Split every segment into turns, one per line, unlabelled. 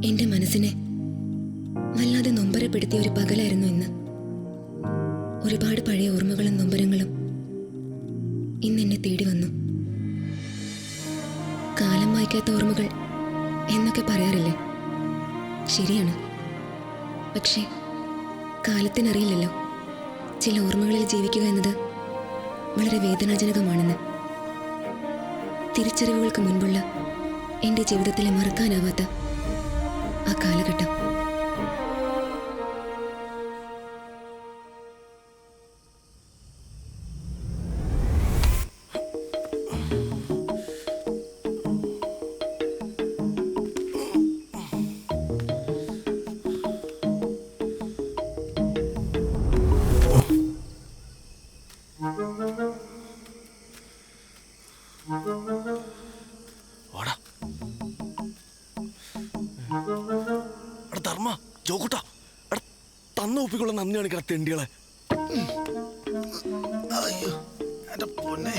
എന്റെ മനസ്സിനെ വല്ലാതെ നൊമ്പരപ്പെടുത്തിയ ഒരു പകലായിരുന്നു ഇന്ന്. ഒരുപാട് പഴയ ഓർമ്മകളും നൊമ്പരങ്ങളും ഇന്ന് എന്നെ തേടി വന്നു. കാലം വായിക്കാത്ത ഓർമ്മകൾ എന്നൊക്കെ പറയാറില്ലേ? ശരിയാണ്. പക്ഷേ കാലത്തിനറിയില്ലല്ലോ ചില ഓർമ്മകളിൽ ജീവിക്കുക എന്നത് വളരെ വേദനാജനകമാണെന്ന്. തിരിച്ചറിവുകൾക്ക് മുൻപുള്ള എൻ്റെ ജീവിതത്തിലെ മറക്കാനാവാത്ത ആ കാലഘട്ടം.
ധർമ്മ ജോക്കുട്ടാ തന്ന ഒപ്പിക്കുള്ള നന്ദി കാണിക്കണ തെണ്ടികളെ.
എന്റെ പൊന്നെ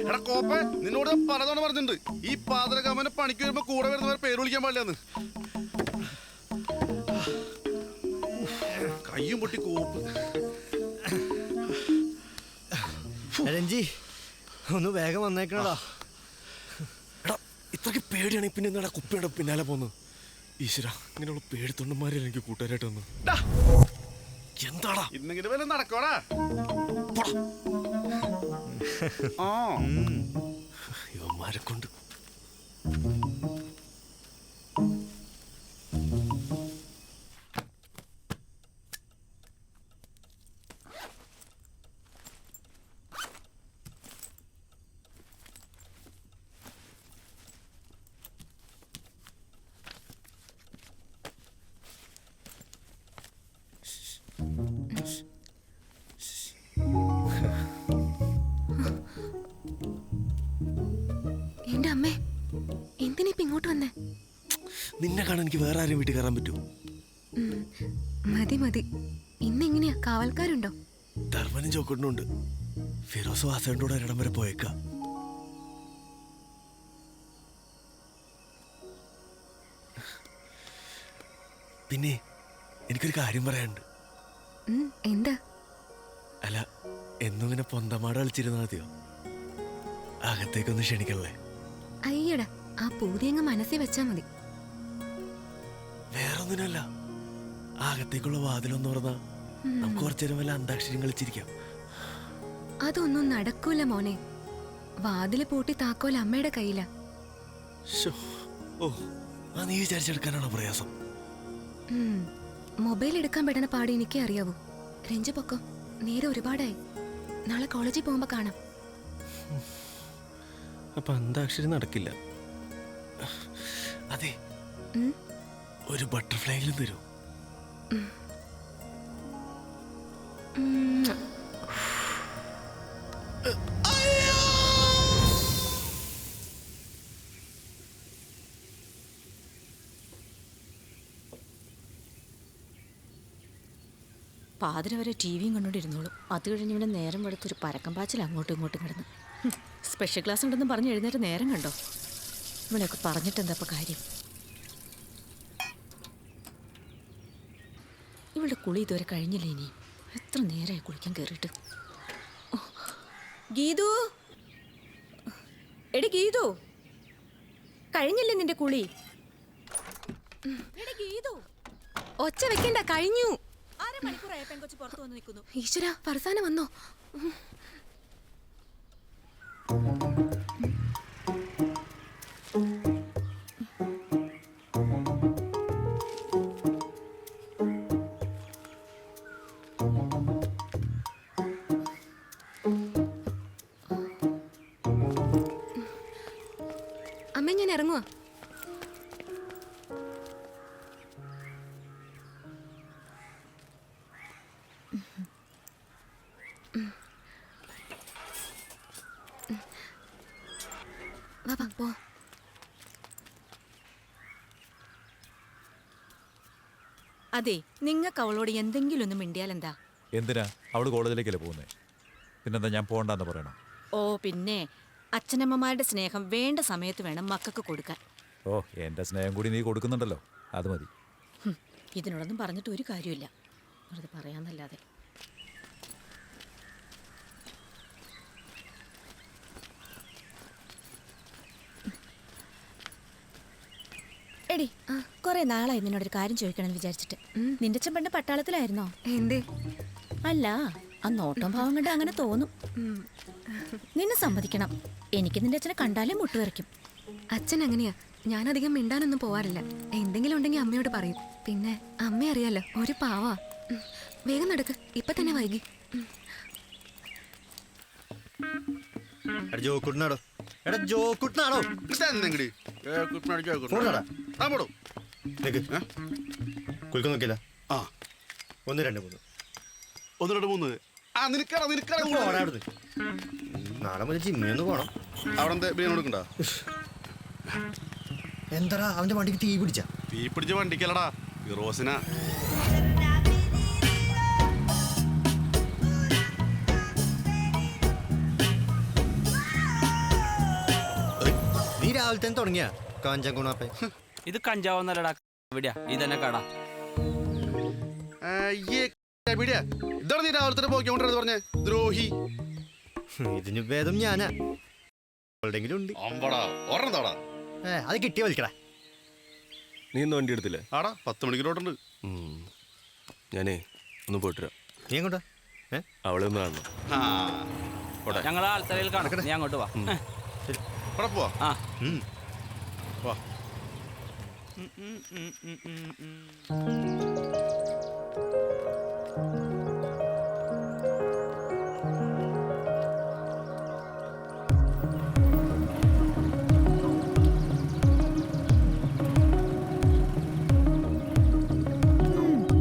എടാ കോപ്പേ, നിന്നോട് പലതവണ പറഞ്ഞിട്ടുണ്ട് ഈ പാതരകാമനെ പണിക്ക് വരുമ്പോ കൂടെ വരുന്നവരെ പേര് വിളിക്കാൻ പാടില്ലെന്ന്. കയ്യും പൊട്ടി കോപ്പ്.
രഞ്ജി ഒന്ന് വേഗം വന്നേക്കണടാ.
എടാ ഇത്രയ്ക്ക് പേടിയാണെങ്കിൽ പിന്നെ എന്താ കുപ്പിയുടെ പിന്നാലെ പോന്ന്? ഈശ്വര, ഇങ്ങനെയുള്ള പേടിത്തൊണ്ടന്മാരെ എനിക്ക് കൂട്ടുകാരായിട്ട് വന്നു. എന്താടാ
ഇന്നെങ്കിലും വല്ല നടക്കോടാ.
ഇവന്മാരെ കൊണ്ട്
എന്റെ അമ്മേ, എന്തിനിപ്പ ഇങ്ങോട്ട് വന്നേ?
നിന്നെ കാണാൻ എനിക്ക് വേറെ ആരും വീട്ടിൽ കയറാൻ പറ്റുമോ?
മതി മതി. ഇന്നെങ്ങനെയാ, കാവൽക്കാരുണ്ടോ?
ധർമ്മനും ചോക്കട്ടിനുണ്ട്. ഫിറോസ് വാസവന്റെ കൂടെ ഒരിടം വരെ പോയേക്കാം. പിന്നെ എനിക്കൊരു കാര്യം പറയാനുണ്ട്.
എന്താ?
അല്ല, എന്നും ഇങ്ങനെ പൊന്തമാട് കളിച്ചിരുന്നാ മതിയോ? അകത്തേക്കൊന്ന് ക്ഷണിക്കണല്ലേ?
അയ്യടാ, ആ പൂതി അങ്ങ് മനസ്സിൽ വെച്ചാ മതി.
വേറൊന്നിനല്ല, അകത്തേക്കുള്ള വാതിലൊന്ന് തുറന്നാ നമുക്ക് കുറച്ചേരം വല്ല അന്താക്ഷരം കളിച്ചിരിക്കാം.
അതൊന്നും നടക്കൂല മോനെ. വാതില് പൂട്ടി താക്കോൽ അമ്മയുടെ കയ്യിലാ.
ഓ, ആ നീ വിചാരിച്ചെടുക്കാനാണോ പ്രയാസം?
മൊബൈൽ എടുക്കാൻ പെടണ പാടി എനിക്കേ അറിയാവൂ. രഞ്ജു പൊക്കോ, നേരെ ഒരുപാടായി. നാളെ കോളേജിൽ പോകുമ്പോ കാണാം.
അപ്പൊ അന്താക്ഷരം നടക്കില്ല. അതെ, ഒരു ബട്ടർഫ്ലൈയിലും തരൂ.
പാതിര വരെ ടി വിയും കണ്ടോണ്ടിരുന്നോളും. അത് കഴിഞ്ഞ് ഇവിടെ നേരം വെളുത്തൊരു പരക്കം പാച്ചിൽ അങ്ങോട്ടും ഇങ്ങോട്ടും കിടന്ന്. സ്പെഷ്യൽ ക്ലാസ് ഉണ്ടെന്ന് പറഞ്ഞ് എഴുന്നേറ്റ് നേരം കണ്ടോ? ഇവിടെയൊക്കെ പറഞ്ഞിട്ട് എന്താ ഇപ്പം കാര്യം? ഇവളുടെ കുളി ഇതുവരെ കഴിഞ്ഞില്ല. ഇനി എത്ര നേരമായി കുളിക്കാൻ കയറിയിട്ട്. ഗീതു, എടി ഗീതു, കഴിഞ്ഞില്ലേ നിന്റെ കുളി? ഗീതു,
ഒച്ച വെക്കണ്ട, കഴിഞ്ഞു.
അരമണിക്കൂറായ പെൺകൊച്ച് പുറത്തു വന്ന് നിൽക്കുന്നു.
ഈശ്വര, ഫർസാന വന്നോ? അമ്മ, ഞാൻ ഇറങ്ങുവാ. പോ.
അതെ, നിങ്ങൾക്ക് അവളോട് എന്തെങ്കിലും ഒന്ന് മിണ്ടിയാലെന്താ?
എന്തിനാ? അവള് കോളേജിലേക്കല്ലേ പോകുന്നേ? പിന്നെന്താ ഞാൻ പോണ്ടെന്ന് പറയണം?
ഓ പിന്നെ, അച്ഛനമ്മമാരുടെ സ്നേഹം വേണ്ട സമയത്ത് വേണം മക്കൾക്ക് കൊടുക്കാൻ.
ഓ, ഓ എൻ്റെ സ്നേഹം കൂടി നീ കൊടുക്കുന്നുണ്ടല്ലോ അത് മതി.
ഇതിനോടൊന്നും പറഞ്ഞിട്ട് ഒരു കാര്യമില്ല, വെറുതെ പറയാന്നല്ലാതെ. എടി, കുറെ നാളായി നിന്നോടൊരു കാര്യം ചോദിക്കണം വിചാരിച്ചിട്ട്. നിന്റെ അച്ഛൻ പണ്ട് പട്ടാളത്തിലായിരുന്നോ?
എന്തേ?
അല്ല, ആ നോട്ടം ഭാവം കണ്ട് അങ്ങനെ തോന്നും. നിന്നെ സമ്മതിക്കണം, എനിക്ക് നിന്റെ അച്ഛനെ കണ്ടാലേ മുട്ടുവരയ്ക്കും.
അച്ഛൻ അങ്ങനെയാ. ഞാനധികം മിണ്ടാനൊന്നും പോവാറില്ല. എന്തെങ്കിലും ഉണ്ടെങ്കിൽ അമ്മയോട് പറയും. പിന്നെ അമ്മ അറിയാലോ, ഒരു പാവാ. വേഗം നടക്ക്, ഇപ്പൊ തന്നെ വൈകി.
എടാ ജോക്കുട്ടനാടോ, എടാ ജോക്കുട്ടനാടോ, കുളിക്കാൻ നോക്കിയില്ല.
ആ
1 2 3
1 2 3 ആ നിനക്കടാ
പോടാ അവിടുന്ന്. നാളെ മുതൽ ജിമ്മിനൊന്ന് പോണം.
അവിടെ എന്താ ബിരിയാണി കൊടുക്കണ്ട?
എന്താടാ അവന്റെ വണ്ടിക്ക് തീ പിടിച്ച?
തീ പിടിച്ച വണ്ടിക്കല്ലടാ, ഫിറോസിനാ.
നീ രാവിലെ തന്നെ തുടങ്ങിയ കാഞ്ചൻ ഗുണാപ്പേ.
ഇത് കഞ്ചാവെന്നല്ലടാ, എവിടെയാ ഇതന്നെ കട.
ഇതാണ് നീ രാവിലെ തന്നെ പോയിക്കൊണ്ടിരുന്നത് പറഞ്ഞേ, ദ്രോഹി.
ഇതിന് ഭേദം ഞാനാ. എവിടെങ്കിലും ഉണ്ട്.
അമ്പടാ ഓർമ്മതാടാ.
അത് കിട്ടിയ വലിക്കടാ.
നീ ഇന്ന് വണ്ടി എടുത്തില്ലേ?
ആടാ 10 മണിക്കൂറോട്ടുണ്ട്.
ഞാനേ ഒന്ന് പോയിട്ട്
നീ എങ്ങോട്ടാ?
അവളെ ഒന്ന് കാണണം.
ഞങ്ങൾ ആൾത്തലയിൽ കാണണം, നീ അങ്ങോട്ട് വാ.
അവിടെ പോവാ.
ആ
വാ.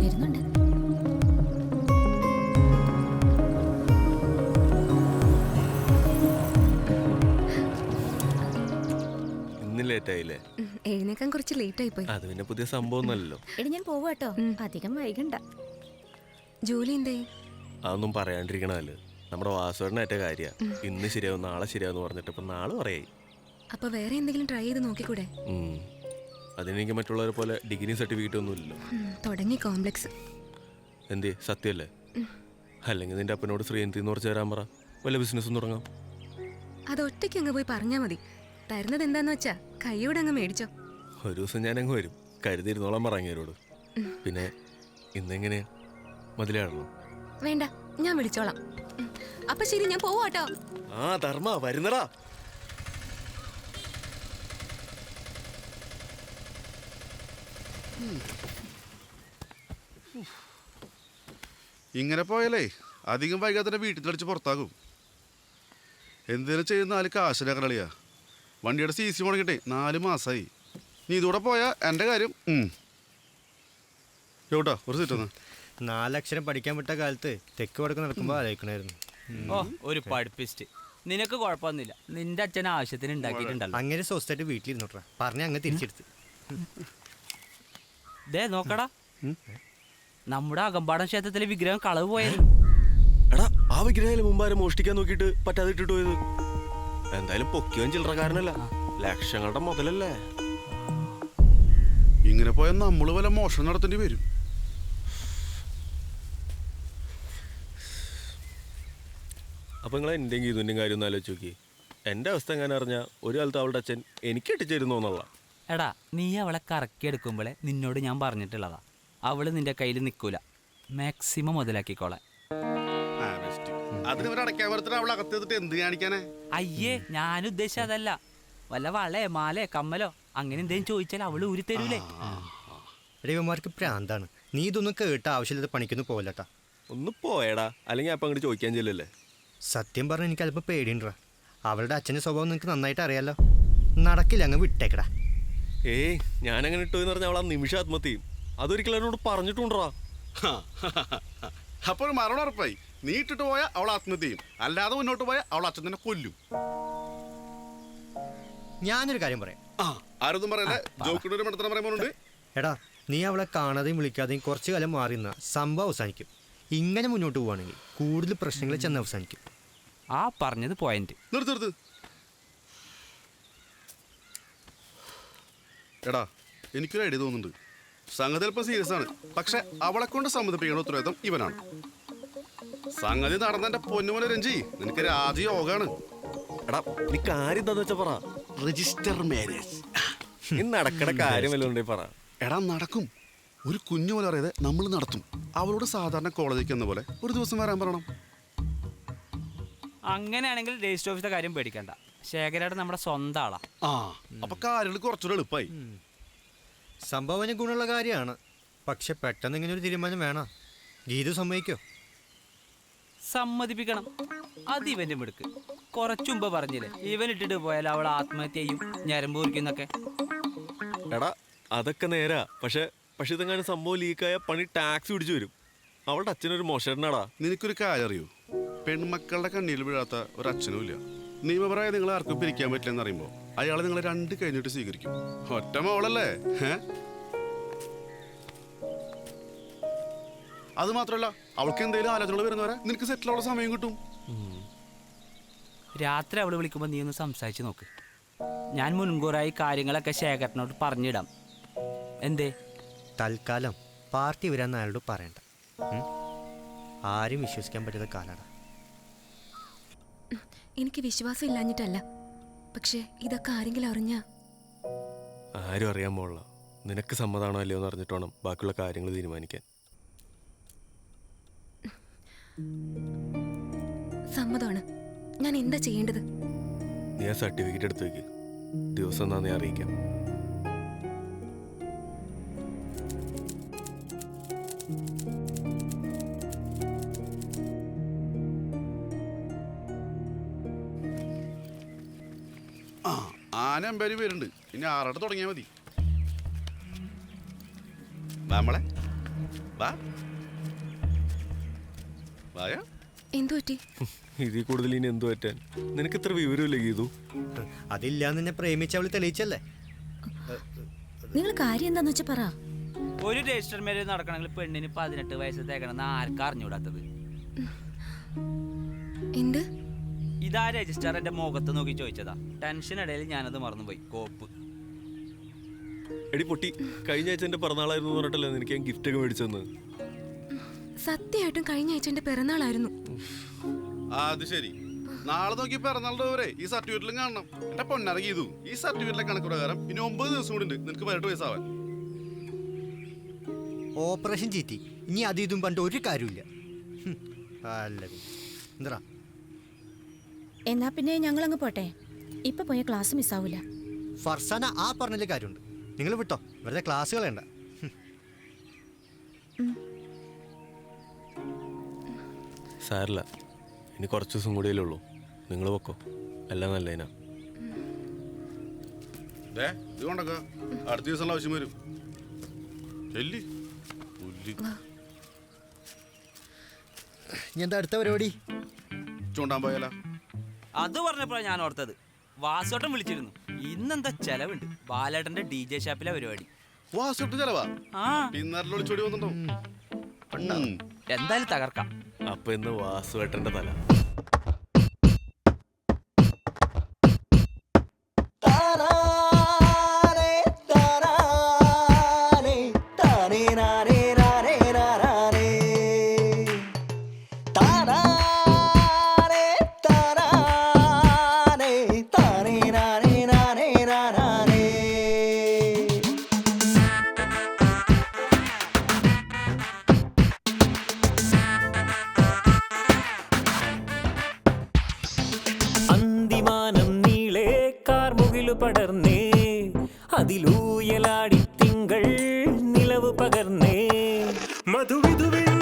വരുന്നുണ്ട്.
ഇന്ന് ലേറ്റ് ആയില്ലേ?
എഴുന്നേക്കാൻ കുറച്ച് ലേറ്റ് ആയി പോയി.
അത് പിന്നെ പുതിയ സംഭവം ഒന്നല്ലല്ലോ.
എടി ഞാൻ പോവാട്ടോ, അധികം വൈകണ്ട.
ജോലി എന്തേ?
അതൊന്നും പറയാണ്ടിരിക്കണല്ലോ. നമ്മുടെ വാസുവേട്ടനേറ്റ കാര്യ. ഇന്ന് ശരിയാവും നാളെ ശരിയാവെന്ന് പറഞ്ഞിട്ട് ഇപ്പൊ നാളെ പറയായി.
അപ്പൊ വേറെ എന്തെങ്കിലും ട്രൈ ചെയ്ത് നോക്കിക്കൂടെ?
അതിനെനിക്ക് മറ്റുള്ളവരെ പോലെ ഡിഗ്രി സർട്ടിഫിക്കറ്റ് ഒന്നും ഇല്ലല്ലോ.
തുടങ്ങി കോംപ്ലക്സ്.
എന്തേ സത്യമല്ലേ? അല്ലെങ്കിൽ നിന്റെ അപ്പനോട് ശ്രീയന്തി എന്ന് കുറച്ച് തരാൻ പറ, വല്ല ബിസിനസ്സും തുടങ്ങാം.
അത് ഒറ്റയ്ക്ക് അങ്ങ് പോയി പറഞ്ഞാ മതി. തരുന്നത് എന്താന്ന് വെച്ചാ കൈയോടെ അങ്ങ് മേടിച്ചോ.
ഒരു ദിവസം ഞാൻ അങ്ങ് വരും, കരുതിയിരുന്നോളാം പറഞ്ഞവരോട്. പിന്നെ ഇന്നെങ്ങനെയാ മുതലാണല്ലോ?
വേണ്ട, ഞാൻ വിളിച്ചോളാം. അപ്പൊ ശരി, ഞാൻ പോവാട്ടോ.
ആ ധർമ്മ വരുന്നടാ.
ഇങ്ങനെ പോയാലേ അധികം വൈകാതെ വീട്ടിൽ തെളിച്ച് പുറത്താകും. എന്തെങ്കിലും ചെയ്യുന്ന 4 കാശിലെ കളിയാ. വണ്ടിയുടെ CC മുടങ്ങിട്ടെ 4 മാസമായി. നീ ഇതൂടെ പോയാ എൻ്റെ കാര്യം. എവിടാ ഒരു സീറ്റ് ഒന്ന്.
4 അക്ഷരം പഠിക്കാൻ വിട്ട കാലത്ത് തെക്ക് വടക്ക് നടക്കുമ്പോ ആലോചിക്കണായിരുന്നു.
ഓ ഒരു പഠിപ്പിസ്റ്റ്. നിനക്ക് കുഴപ്പമൊന്നുമില്ല, നിന്റെ അച്ഛൻ ആവശ്യത്തിന് ഉണ്ടാക്കിയിട്ടുണ്ടല്ലോ.
അങ്ങനെ സ്വസ്ഥമായിട്ട് വീട്ടിലിരുന്നോട്ടാ പറഞ്ഞ അങ്ങ് തിരിച്ചെടുത്ത്.
ദേ നോക്കടാ, നമ്മുടെ അകമ്പാടം ക്ഷേത്രത്തിലെ വിഗ്രഹം കളവ് പോയത്.
എടാ ആ വിഗ്രഹം മുമ്പാരും മോഷ്ടിക്കാൻ നോക്കിയിട്ട് പറ്റാതെ ഇട്ടിട്ട് പോയത്. എന്തായാലും പൊക്കിയവൻ ചില്ലറക്കാരനല്ല, ലക്ഷങ്ങളുടെ മുതലല്ലേ.
ഇങ്ങനെ പോയാൽ നമ്മൾ വല്ല മോഷണം നടത്തേണ്ടി വരും.
അപ്പൊ നിങ്ങൾ എന്റെയും ഗീതുവിന്റെയും കാര്യം ഒന്ന് ആലോചിച്ച് നോക്കി. എന്റെ അവസ്ഥ എങ്ങനെ അറിഞ്ഞാൽ ഒരു കാലത്ത് അവളുടെ അച്ഛൻ എനിക്ക് ഇട്ടിച്ചേരുന്നു എന്നുള്ള.
എടാ നീ അവളെ കറക്കി എടുക്കുമ്പോഴേ നിന്നോട് ഞാൻ പറഞ്ഞിട്ടുള്ളതാ, അവള് നിന്റെ കയ്യിൽ നിൽക്കൂല, മാക്സിമം മുതലാക്കിക്കോളെ.
അതിന് അടയ്ക്കാൻ പറ്റത്തില്ല. അവൾ അകത്ത് എന്ത് കാണിക്കാനേ?
അയ്യേ, ഞാൻ ഉദ്ദേശിച്ച അതല്ല. വല്ല വളേ മാലേ കമ്മലോ അങ്ങനെ എന്തെങ്കിലും ചോദിച്ചാൽ അവള് ഊരി തരൂലേ.
ഇവന്മാർക്ക് പ്രാന്താണ്. നീ ഇതൊന്നും കേട്ട ആവശ്യമില്ലാത്ത പണിക്കൊന്നും പോലട്ടാ.
ഒന്ന് പോയടാ, അല്ലെങ്കിൽ അപ്പൊ അങ്ങോട്ട് ചോദിക്കാൻ ചെല്ലല്ലേ.
സത്യം പറഞ്ഞാൽ എനിക്ക് അല്പം പേടിയുണ്ടാ. അവളുടെ അച്ഛൻ്റെ സ്വഭാവം നിനക്ക് നന്നായിട്ട് അറിയാലോ. നടക്കില്ല, അങ്ങ് വിട്ടേക്കടാ.
ഏയ് ഞാനങ്ങനെ ഇട്ടു എന്ന് പറഞ്ഞാൽ അവൾ ആ നിമിഷം ആത്മഹത്യം. അതൊരിക്കലും എന്നോട് പറഞ്ഞിട്ടുണ്ടാ.
അപ്പോൾ മരണം ഉറപ്പായി. നീ ഇട്ടിട്ട് പോയാൽ അവൾ ആത്മഹത്യ ചെയ്യും, അല്ലാതെ മുന്നോട്ട് പോയാൽ അവൾ അച്ഛൻ തന്നെ കൊല്ലും.
ഞാനൊരു കാര്യം പറയാം.
ആരൊന്നും പറയല്ലേ, ജോക്കിയുടെ മടത്തരം പറയുമ്പോണ്ട്.
എടാ നീ അവളെ കാണാതെയും വിളിക്കാതെയും കുറച്ചു കാലം മാറി നിന്നാ സംഭവം അവസാനിക്കും. ഇങ്ങനെ മുന്നോട്ട് പോവുകയാണെങ്കിൽ കൂടുതൽ പ്രശ്നങ്ങൾ ചെന്ന് അവസാനിക്കും.
ആ പറഞ്ഞത് പോയിന്റ്.
നിർത്ത്. എടാ എനിക്കൊരു ഐഡിയ തോന്നുന്നുണ്ട്. സംഗതി അല്പം സീരിയസ് ആണ്, പക്ഷെ അവളെ കൊണ്ട് സമ്മതിപ്പിക്കുന്ന ഉത്തരവാദിത്തം ഇവനാണ്. സംഗതി നടന്നെന്റെ പൊന്നുമോനെ രഞ്ജി, നിനക്ക് രാജയോഗാണ്.
എടാ നീ കാര്യം എന്താന്ന് വെച്ചാ പറ.
രജിസ്റ്റർ മാരേജ്
ഇന്ന് നടക്കണ കാര്യം വല്ലതുണ്ടേ പറ.
എടാ നടക്കും. ഒരു കുഞ്ഞു പോലെ അറിയാതെ നമ്മൾ നടത്തും. അവളോട് സാധാരണ കോളേജിൽ എന്ന പോലെ ഒരു ദിവസം വരാൻ പറയണം.
അങ്ങനെയാണെങ്കിൽ രജിസ്റ്റർ ഓഫീസിലെ കാര്യം പേടിക്കണ്ട. ശേഖരേട്ടൻ നമ്മുടെ സ്വന്തം ആളാ.
ആ അപ്പൊ കാര്യങ്ങൾ കുറച്ചുകൂടെ എളുപ്പമായി.
സംഭവന ഗുണമുള്ള കാര്യമാണ്. പക്ഷെ പെട്ടെന്ന് ഇങ്ങനെ ഒരു തീരുമാനം വേണം. ഗീതു സമ്മതിക്കോ?
സമ്മതിപ്പിക്കണം. അത് ഇവന്റെ മിടുക്ക്. കുറച്ചുമ്പ് പറഞ്ഞില്ലേ ഇവൻ ഇട്ടിട്ട് പോയാൽ അവൾ ആത്മഹത്യ ചെയ്യും, ഞരമ്പ് കുറിക്കുന്നൊക്കെ.
എടാ അതൊക്കെ നേരാ. പക്ഷെ ഇതെങ്ങാനും സംഭവം ലീക്കായ പണി ടാക്സ് പിടിച്ചു വരും. അവളുടെ അച്ഛനൊരു മോശനാടാ.
നിനക്കൊരു കാര്യം അറിയൂ, പെൺമക്കളുടെ കണ്ണിൽ വീഴാത്ത ഒരു അച്ഛനും ഇല്ല. നിയമപരമായി നിങ്ങൾ ആർക്കും പിരിക്കാൻ പറ്റില്ല എന്നറിയുമ്പോൾ അയാളെ നിങ്ങൾ രണ്ട് കഴിഞ്ഞിട്ട് സ്വീകരിക്കും. ഒറ്റ മോളല്ലേ? അത് മാത്രമല്ല, അവൾക്ക് എന്തെങ്കിലും ആലോചനകൾ വരുന്നവരെ നിനക്ക് സെറ്റിൽ ആവുള്ള സമയം കിട്ടും.
രാത്രി അവള് വിളിക്കുമ്പോൾ നീ ഒന്ന് സംസാരിച്ച് നോക്ക്. ഞാൻ മുൻകൂറായി കാര്യങ്ങളൊക്കെ ശേഖരനോട് പറഞ്ഞിടാം. എന്തേ?
തൽക്കാലം പാർട്ടി വരാൻ അയാളോട് പറയണ്ട. ആരും വിശ്വസിക്കാൻ പറ്റാത്ത കാലാണ്.
എനിക്ക് വിശ്വാസം ഇല്ലാഞ്ഞിട്ടല്ല, പക്ഷെ ഇതൊക്കെ ആരെങ്കിലും അറിഞ്ഞാ
ആരും അറിയാൻ പോലുള്ള. നിനക്ക് സമ്മതമാണോ അല്ലയോ എന്ന് അറിഞ്ഞിട്ട് വേണം ബാക്കിയുള്ള കാര്യങ്ങൾ തീരുമാനിക്കാൻ.
സമ്മതമാണ്. ഞാൻ എന്താ ചെയ്യേണ്ടത്?
നീ ആ സർട്ടിഫിക്കറ്റ് എടുത്ത് വെക്ക്. ദിവസം എന്നാ നീ അറിയിക്കാം.
ആന എമ്പേരി പേരുണ്ട്. ഇനി 6 തുടങ്ങിയാൽ മതി. നമ്മളെ വാ വായോ.
എന്തു പറ്റി?
ഇതിൽ കൂടുതൽ ഇനി എന്തു പറ്റാൻ? നിനക്ക് ഇത്ര വിവരമില്ലേ ഗീതു?
അതില്ലാന്ന് എന്നെ പ്രേമിച്ച് അവള് തെളിയിച്ചല്ലേ.
നിങ്ങൾ കാര്യം എന്താന്ന് വെച്ചാ പറ.
ഒരു രജിസ്റ്റർ മാരേജ് നടക്കണമെങ്കിൽ പെണ്ണിന് 18 വയസ്സ് തേക്കണമെന്ന് ആർക്കാ അറിഞ്ഞൂടാത്തത്?
എന്ത്?
ഇതാ രജിസ്റ്റർ എന്റെ മുഖത്ത് നോക്കി ചോദിച്ചതാ. ടെൻഷൻ ഇടയിൽ ഞാനത് മറന്നുപോയി. കോപ്പ്.
എടി പൊട്ടി, കഴിഞ്ഞ ആഴ്ച എന്റെ പിറന്നാളായിരുന്നു പറഞ്ഞിട്ടല്ലേ നിനക്ക് ഞാൻ ഗിഫ്റ്റ് ഒക്കെ മേടിച്ചെന്ന്.
സത്യമായിട്ടും കഴിഞ്ഞ ആഴ്ച എന്റെ പിറന്നാളായിരുന്നു.
അത് ശരി. നാളെ നോക്കി പിറന്നാളുടെ വരെ ഈ സർട്ടിഫിക്കറ്റിലും കാണണം. എന്റെ പൊന്നിറങ്ങിയതു ഈ സർട്ടിഫിക്കറ്റിലെ കണക്ക് പ്രകാരം ഇനി 9 ദിവസം കൂടി ഉണ്ട് നിനക്ക് 18 വയസ്സാവാൻ.
ഓപ്പറേഷൻ ചീറ്റി. ഇനി അത് ഇതും പണ്ട് ഒരു കാര്യമില്ല. അല്ല എന്താ?
എന്നാ പിന്നെ ഞങ്ങളങ്ങ് പോട്ടെ. ഇപ്പൊ പോയ ക്ലാസ് മിസ്സാവൂല.
ഫർസാന ആ പറഞ്ഞതിൽ കാര്യമുണ്ട്. നിങ്ങൾ വിട്ടോ, വെറുതെ ക്ലാസ്സുകൾ വേണ്ട.
സാരില്ല, ഇനി കുറച്ച് ദിവസം കൂടിയല്ലേ ഉള്ളൂ. നിങ്ങൾ പൊക്കോ, എല്ലാം നല്ലതിനാ.
ഇത് കൊണ്ടൊക്കെ അടുത്ത ദിവസം ആവശ്യം വരും.
ഇനി എന്താ അടുത്ത പരിപാടി?
ചൂണ്ടാൻ പോയാലോ?
അത് പറഞ്ഞപ്പോഴാണ് ഞാൻ ഓർത്തത്. വാസോട്ടം വിളിച്ചിരുന്നു. ഇന്നെന്താ ചെലവുണ്ട്. ബാലേട്ടന്റെ DJ ഷാപ്പിലെ പരിപാടി.
വാസോട്ട് ചെലവാ?
ആ
പിന്നാരിൽ ഒളിച്ചോടി വന്നിട്ടോ?
എന്തായാലും തകർക്കാം.
അപ്പൊ ഇന്ന് വാസുവേട്ടന്റെ തല.
പടർന്നേ അതിലൂയലാടി തിങ്കൾ നിലവ് പകർന്നേ മധുവിധുവിൻ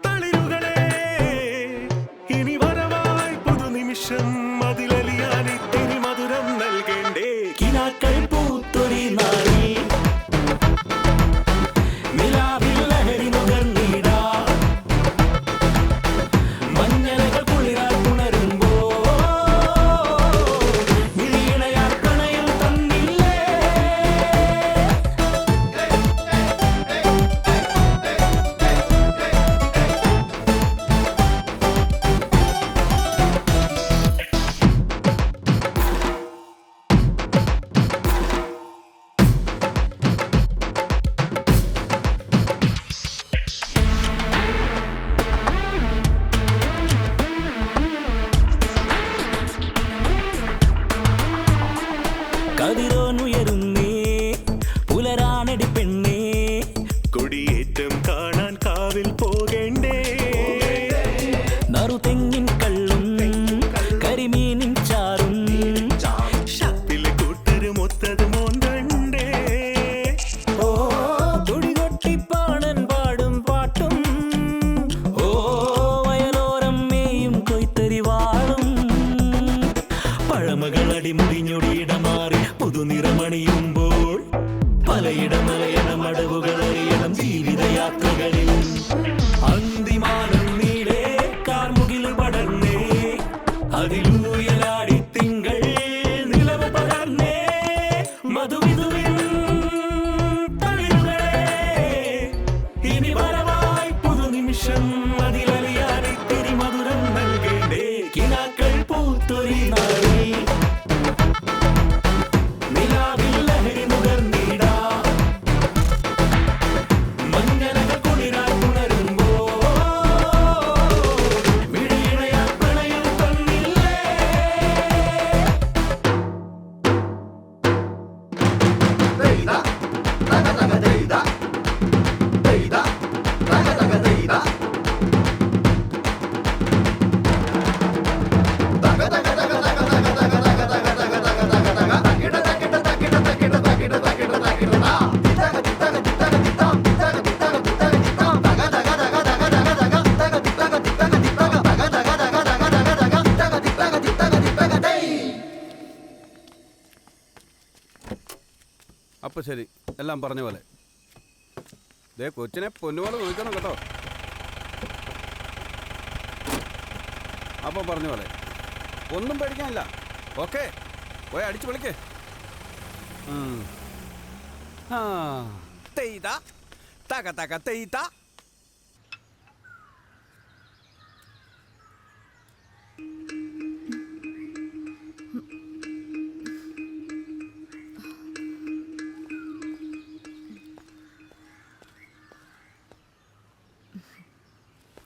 തളിരുകളെ ഇനി വരവായി പുതുനിമിഷം അതിലലിയാനി തിരി മധുരം നൽകേണ്ടേ കിനാക്കൾ പൂത്തൊരി നാളിൽ നിലാവിൽ ലഹരി നുകർന്നിടാ മഞ്ഞലകൾ കുളിരാൽ ഉണരുമ്പോ യാത്രകളിൽ അന്തിമാനം നീളെ കാർമുകിൽ പടർന്നേ അതിലൂയലാടി തിങ്കൾ നിലവ് പകർന്നേ മധുവിധുവിൻ തളിരുകളെ ഇനി വരവായി പുതുനിമിഷം അതിലലിയാടി തിരിമധുരം നൽകേണ്ടേ കിനാക്കൾ പൂത്തൊരി നാളിൽ നിലാവിൽ ലഹരി നുകർന്നിടാ മഞ്ഞലകൾ കുളിരാൽ ഉണരുമ്പോ മിഴിയിണയാ പ്രണയം തന്നില്ലേ
അപ്പോൾ ശരി, എല്ലാം പറഞ്ഞ പോലെ. ദേ കൊച്ചിനെ പൊന്നുപോലെ നോക്കണം കേട്ടോ. അപ്പോൾ പറഞ്ഞ പോലെ ഒന്നും പേടിക്കാനില്ല. ഓക്കെ, പോയി അടിച്ചു വിളിക്കേ. തെയ്താ തക തക തെയ്താ.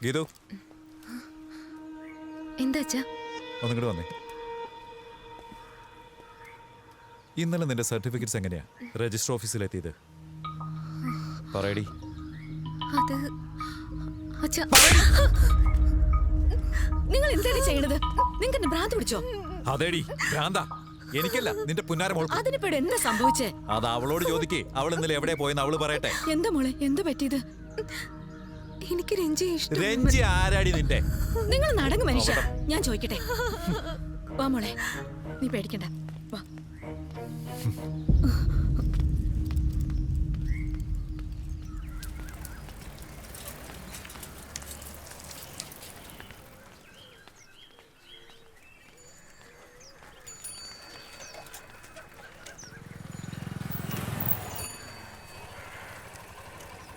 ഗീതു,
എന്താ അച്ഛാ?
ഒന്നിങ്ങോട്ട് വന്നേ. ഇന്നലെ നിന്റെ സർട്ടിഫിക്കറ്റ്സ് എങ്ങനെയാ രജിസ്റ്റർ ഓഫീസിലെത്തിയത്? പറയടി.
അത് അച്ഛാ, നിങ്ങൾ എന്താണ് ചെയ്യണത്? നിങ്ങൾക്ക് എന്നെ ഭ്രാന്ത് പിടിച്ചോ?
അതേടി ഭ്രാന്ത, എനിക്കല്ല നിന്റെ പുന്നാര മോൾ.
അതിനിപ്പോ എന്താ സംഭവിച്ചേ?
അത് അവളോട് ചോദിക്കേ. അവൾ ഇന്നലെ എവിടെ പോയെന്ന് അവള് പറയട്ടെ.
എന്താ മോളെ, എന്താ പറ്റിയത്?
എനിക്ക് രഞ്ജി ഇഷ്ടം.
രഞ്ജി ആരാടി നിന്റെ?
നിങ്ങൾ നടങ്ങ് മനുഷ്യ, ഞാൻ ചോദിക്കട്ടെ. വാ മോളെ, നീ പേടിക്കണ്ട, വാ.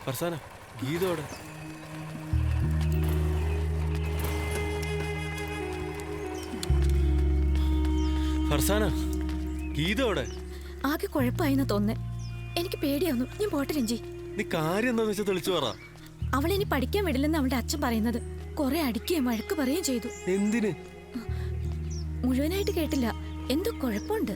ഫർസാന, ഗീതോടെ ഫർസാന, ഗീതോടെ
ആകെ കുഴപ്പമായിന്ന് തോന്നേ. എനിക്ക് പേടിയാവുന്നു. ഞാൻ പോട്ടെ രഞ്ജി.
നീ കാര്യം എന്താന്ന് വെച്ചാൽ തെളിച്ചു പറ.
അവളെ ഇനി പഠിക്കാൻ വിടില്ലെന്ന് അവളുടെ അച്ഛൻ പറയുന്നത്. കുറെ അടിക്കുകയും വഴക്ക് പറയുകയും ചെയ്തു.
എന്തിന്?
മുഴുവനായിട്ട് കേട്ടില്ല, എന്തോ കുഴപ്പമുണ്ട്.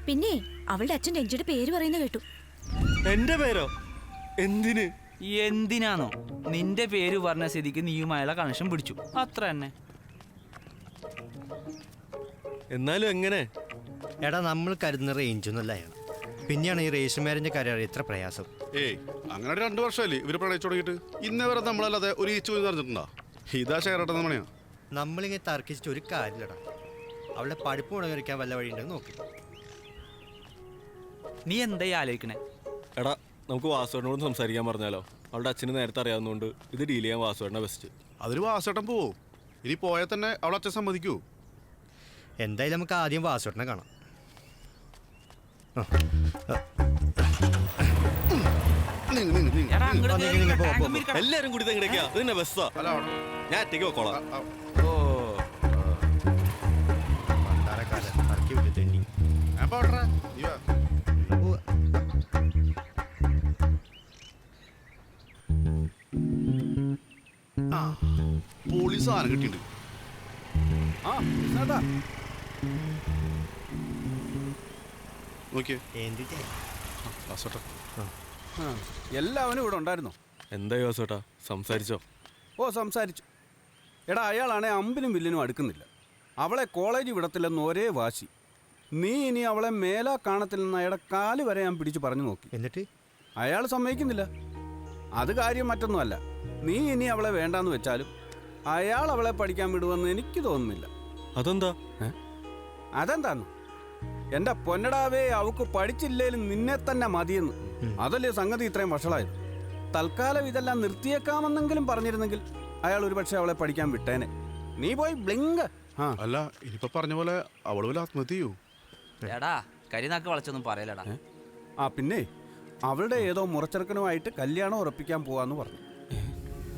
പിന്നെ അവളുടെ അച്ഛൻ രഞ്ജിയുടെ പേര് പറയുന്ന കേട്ടു.
എന്റെ പേരോ? എന്തിന്?
എന്തിനാണോ? നിന്റെ പേര് പറഞ്ഞ സ്ഥിതിക്ക് നീയുമായുള്ള കണക്ഷൻ പിടിച്ചു, അത്ര തന്നെ.
എന്നാലും എങ്ങനെ?
എടാ, നമ്മൾ കരുതുന്ന റേഞ്ചൊന്നുമല്ല അയാൾ. പിന്നെയാണ് ഈ രജിസ്റ്റർ മാരേജിന്റെ കാര്യം ഇത്ര പ്രയാസം.
ഏയ്, അങ്ങനെ 2 വർഷമല്ലേ ഇവര് പ്രണയിച്ചു തുടങ്ങിയിട്ട്. ഇന്നേ വരെ നമ്മളല്ലാതെ ഒരു ഈച്ചു പോയി നിറഞ്ഞിട്ടുണ്ടോ? ഇതാ ഷെയറട്ടെന്ന മണിയാ.
നമ്മളിങ്ങനെ തർക്കിച്ചിട്ട് ഒരു കാര്യമില്ലടാ. അവളുടെ പഠിപ്പ് മുടങ്ങിരിക്കാൻ വല്ല വഴിയുണ്ടെന്ന് നോക്കി.
നീ എന്തായി ആലോചിക്കണേ?
എടാ, നമുക്ക് വാസുവേട്ടനോട് സംസാരിക്കാൻ പറഞ്ഞാലോ? അവളുടെ അച്ഛന് നേരത്തെ അറിയാവുന്നതുകൊണ്ട് ഇത് ഡീൽ ചെയ്യാൻ വാസുവേട്ടനെ ബെസ്റ്റ്.
അതിൽ വാസേട്ടൻ പോവോ? ഇനി പോയാൽ തന്നെ അവളെ അച്ഛൻ സമ്മതിക്കൂ?
എന്തായാലും നമുക്ക് ആദ്യം വാസുവേട്ടനെ കാണാം.
എല്ലാരും കൂടി തെങ്ങടക്കാ, ഇതിന്റെ ബസ്സാ. ഞാൻ ഒറ്റയ്ക്ക് വെക്കോളാം.
പോലീസ് സാധനം കിട്ടിയിട്ടുണ്ട്.
എല്ലാവനും ഇവിടെ ഉണ്ടായിരുന്നോ?
എന്തായി വാസുവേട്ടാ, സംസാരിച്ചോ?
ഓ, സംസാരിച്ചു. എടാ, അയാളാണെ അമ്പിനും വില്ലിനും അടുക്കുന്നില്ല. അവളെ കോളേജ് വിടത്തില്ലെന്ന് ഒരേ വാശി. നീ ഇനി അവളെ മേലാ കാണത്തില്ലെന്ന് അയാളുടെ കാല് വരെ ഞാൻ പിടിച്ച് പറഞ്ഞു നോക്കി.
എന്നിട്ട്
അയാൾ സമ്മതിക്കുന്നില്ല. അത് കാര്യം മറ്റൊന്നുമല്ല. നീ ഇനി അവളെ വേണ്ടാന്ന് വെച്ചാലും അയാൾ അവളെ പഠിക്കാൻ വിടുമെന്ന് എനിക്ക് തോന്നുന്നില്ല.
അതെന്താ?
അതെന്താന്ന്? എന്റെ പൊന്നടാവേ, അവക്ക് പഠിച്ചില്ലേലും നിന്നെ തന്നെ മതിയെന്ന്. അതല്ലേ സംഗതി ഇത്രയും വഷളായത്. തൽക്കാലം ഇതെല്ലാം നിർത്തിയേക്കാമെന്നെങ്കിലും പറഞ്ഞിരുന്നെങ്കിൽ അയാൾ ഒരുപക്ഷെ അവളെ പഠിക്കാൻ വിട്ടേനെ. നീ പോയി ബ്ലിങ്ക്.
അല്ല ഇനിയിപ്പോ പറഞ്ഞ പോലെ അവള് വല്ല ആത്മഹത്യ ചെയ്യൂ?
എടാ കരിനാക്ക് വളച്ചൊന്നും പറയലടാ.
പിന്നെ അവളുടെ ഏതോ മുറച്ചെറുക്കനുമായിട്ട് കല്യാണം ഉറപ്പിക്കാൻ പോവാന്ന് പറഞ്ഞു.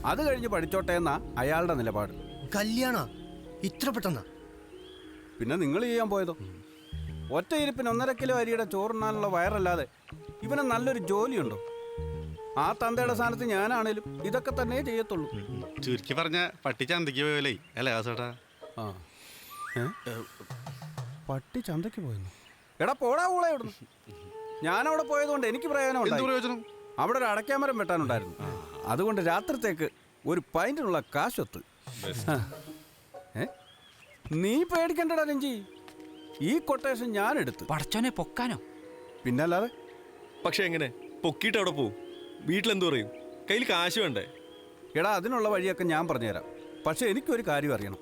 അത് കഴിഞ്ഞ് പഠിച്ചോട്ടെ എന്നാ അയാളുടെ നിലപാട്.
കല്യാണ ഇത്ര പെട്ടെന്നാ?
പിന്നെ നിങ്ങൾ ചെയ്യാൻ പോയതോ? ഒറ്റ ഇരിപ്പിന് 1.5 കിലോ അരിയുടെ ചോറുണ്ണാനുള്ള വയറല്ലാതെ ഇവന് നല്ലൊരു ജോലിയുണ്ടോ? ആ തന്തയുടെ സ്ഥാനത്ത് ഞാനാണേലും ഇതൊക്കെ തന്നെ ചെയ്യത്തുള്ളൂ.
ചുരുക്കി പറഞ്ഞ പട്ടി ചന്തയ്ക്ക് പോയല്ലേ അല്ലേ ചേട്ടാ?
ആ പട്ടി ചന്തയ്ക്ക് പോയെന്നു? എടാ പോടാ കൂടെ ഇവിടുന്ന്. ഞാനവിടെ പോയതുകൊണ്ട് എനിക്ക് പ്രയോജനം. അവിടെ ഒരു അടയ്ക്കാമരം വെട്ടാനുണ്ടായിരുന്നു. അതുകൊണ്ട് രാത്രിത്തേക്ക് ഒരു പൈൻറ്റിനുള്ള കാശൊത്ത്. നീ പേടിക്കണ്ടടാ രഞ്ജി, ഈ കൊട്ടേഷൻ ഞാൻ എടുത്ത്.
പടച്ചോനെ പൊക്കാനോ?
പിന്നല്ലാതെ.
പക്ഷെ എങ്ങനെ പൊക്കിയിട്ട് അവിടെ പോവും? വീട്ടിലെന്തു പറയും? കയ്യിൽ കാശ് വേണ്ടേ?
എടാ അതിനുള്ള വഴിയൊക്കെ ഞാൻ പറഞ്ഞുതരാം. പക്ഷെ എനിക്കൊരു കാര്യം അറിയണം.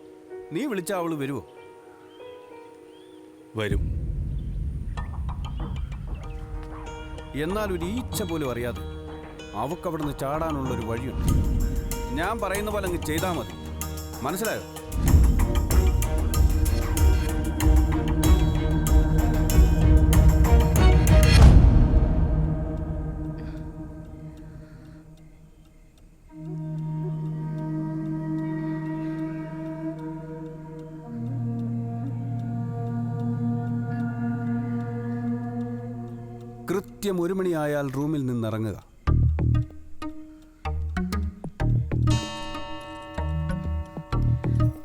നീ വിളിച്ചാൽ അവള് വരുമോ?
വരും.
എന്നാൽ ഒരു ഈച്ച പോലും അറിയാതെ അവക്കവിടുന്ന് ചാടാനുള്ളൊരു വഴിയുണ്ട്. ഞാൻ പറയുന്ന പോലെ അങ്ങ് ചെയ്താൽ മതി. മനസ്സിലായോ? കൃത്യം 1 മണിയായാൽ റൂമിൽ നിന്നിറങ്ങുക.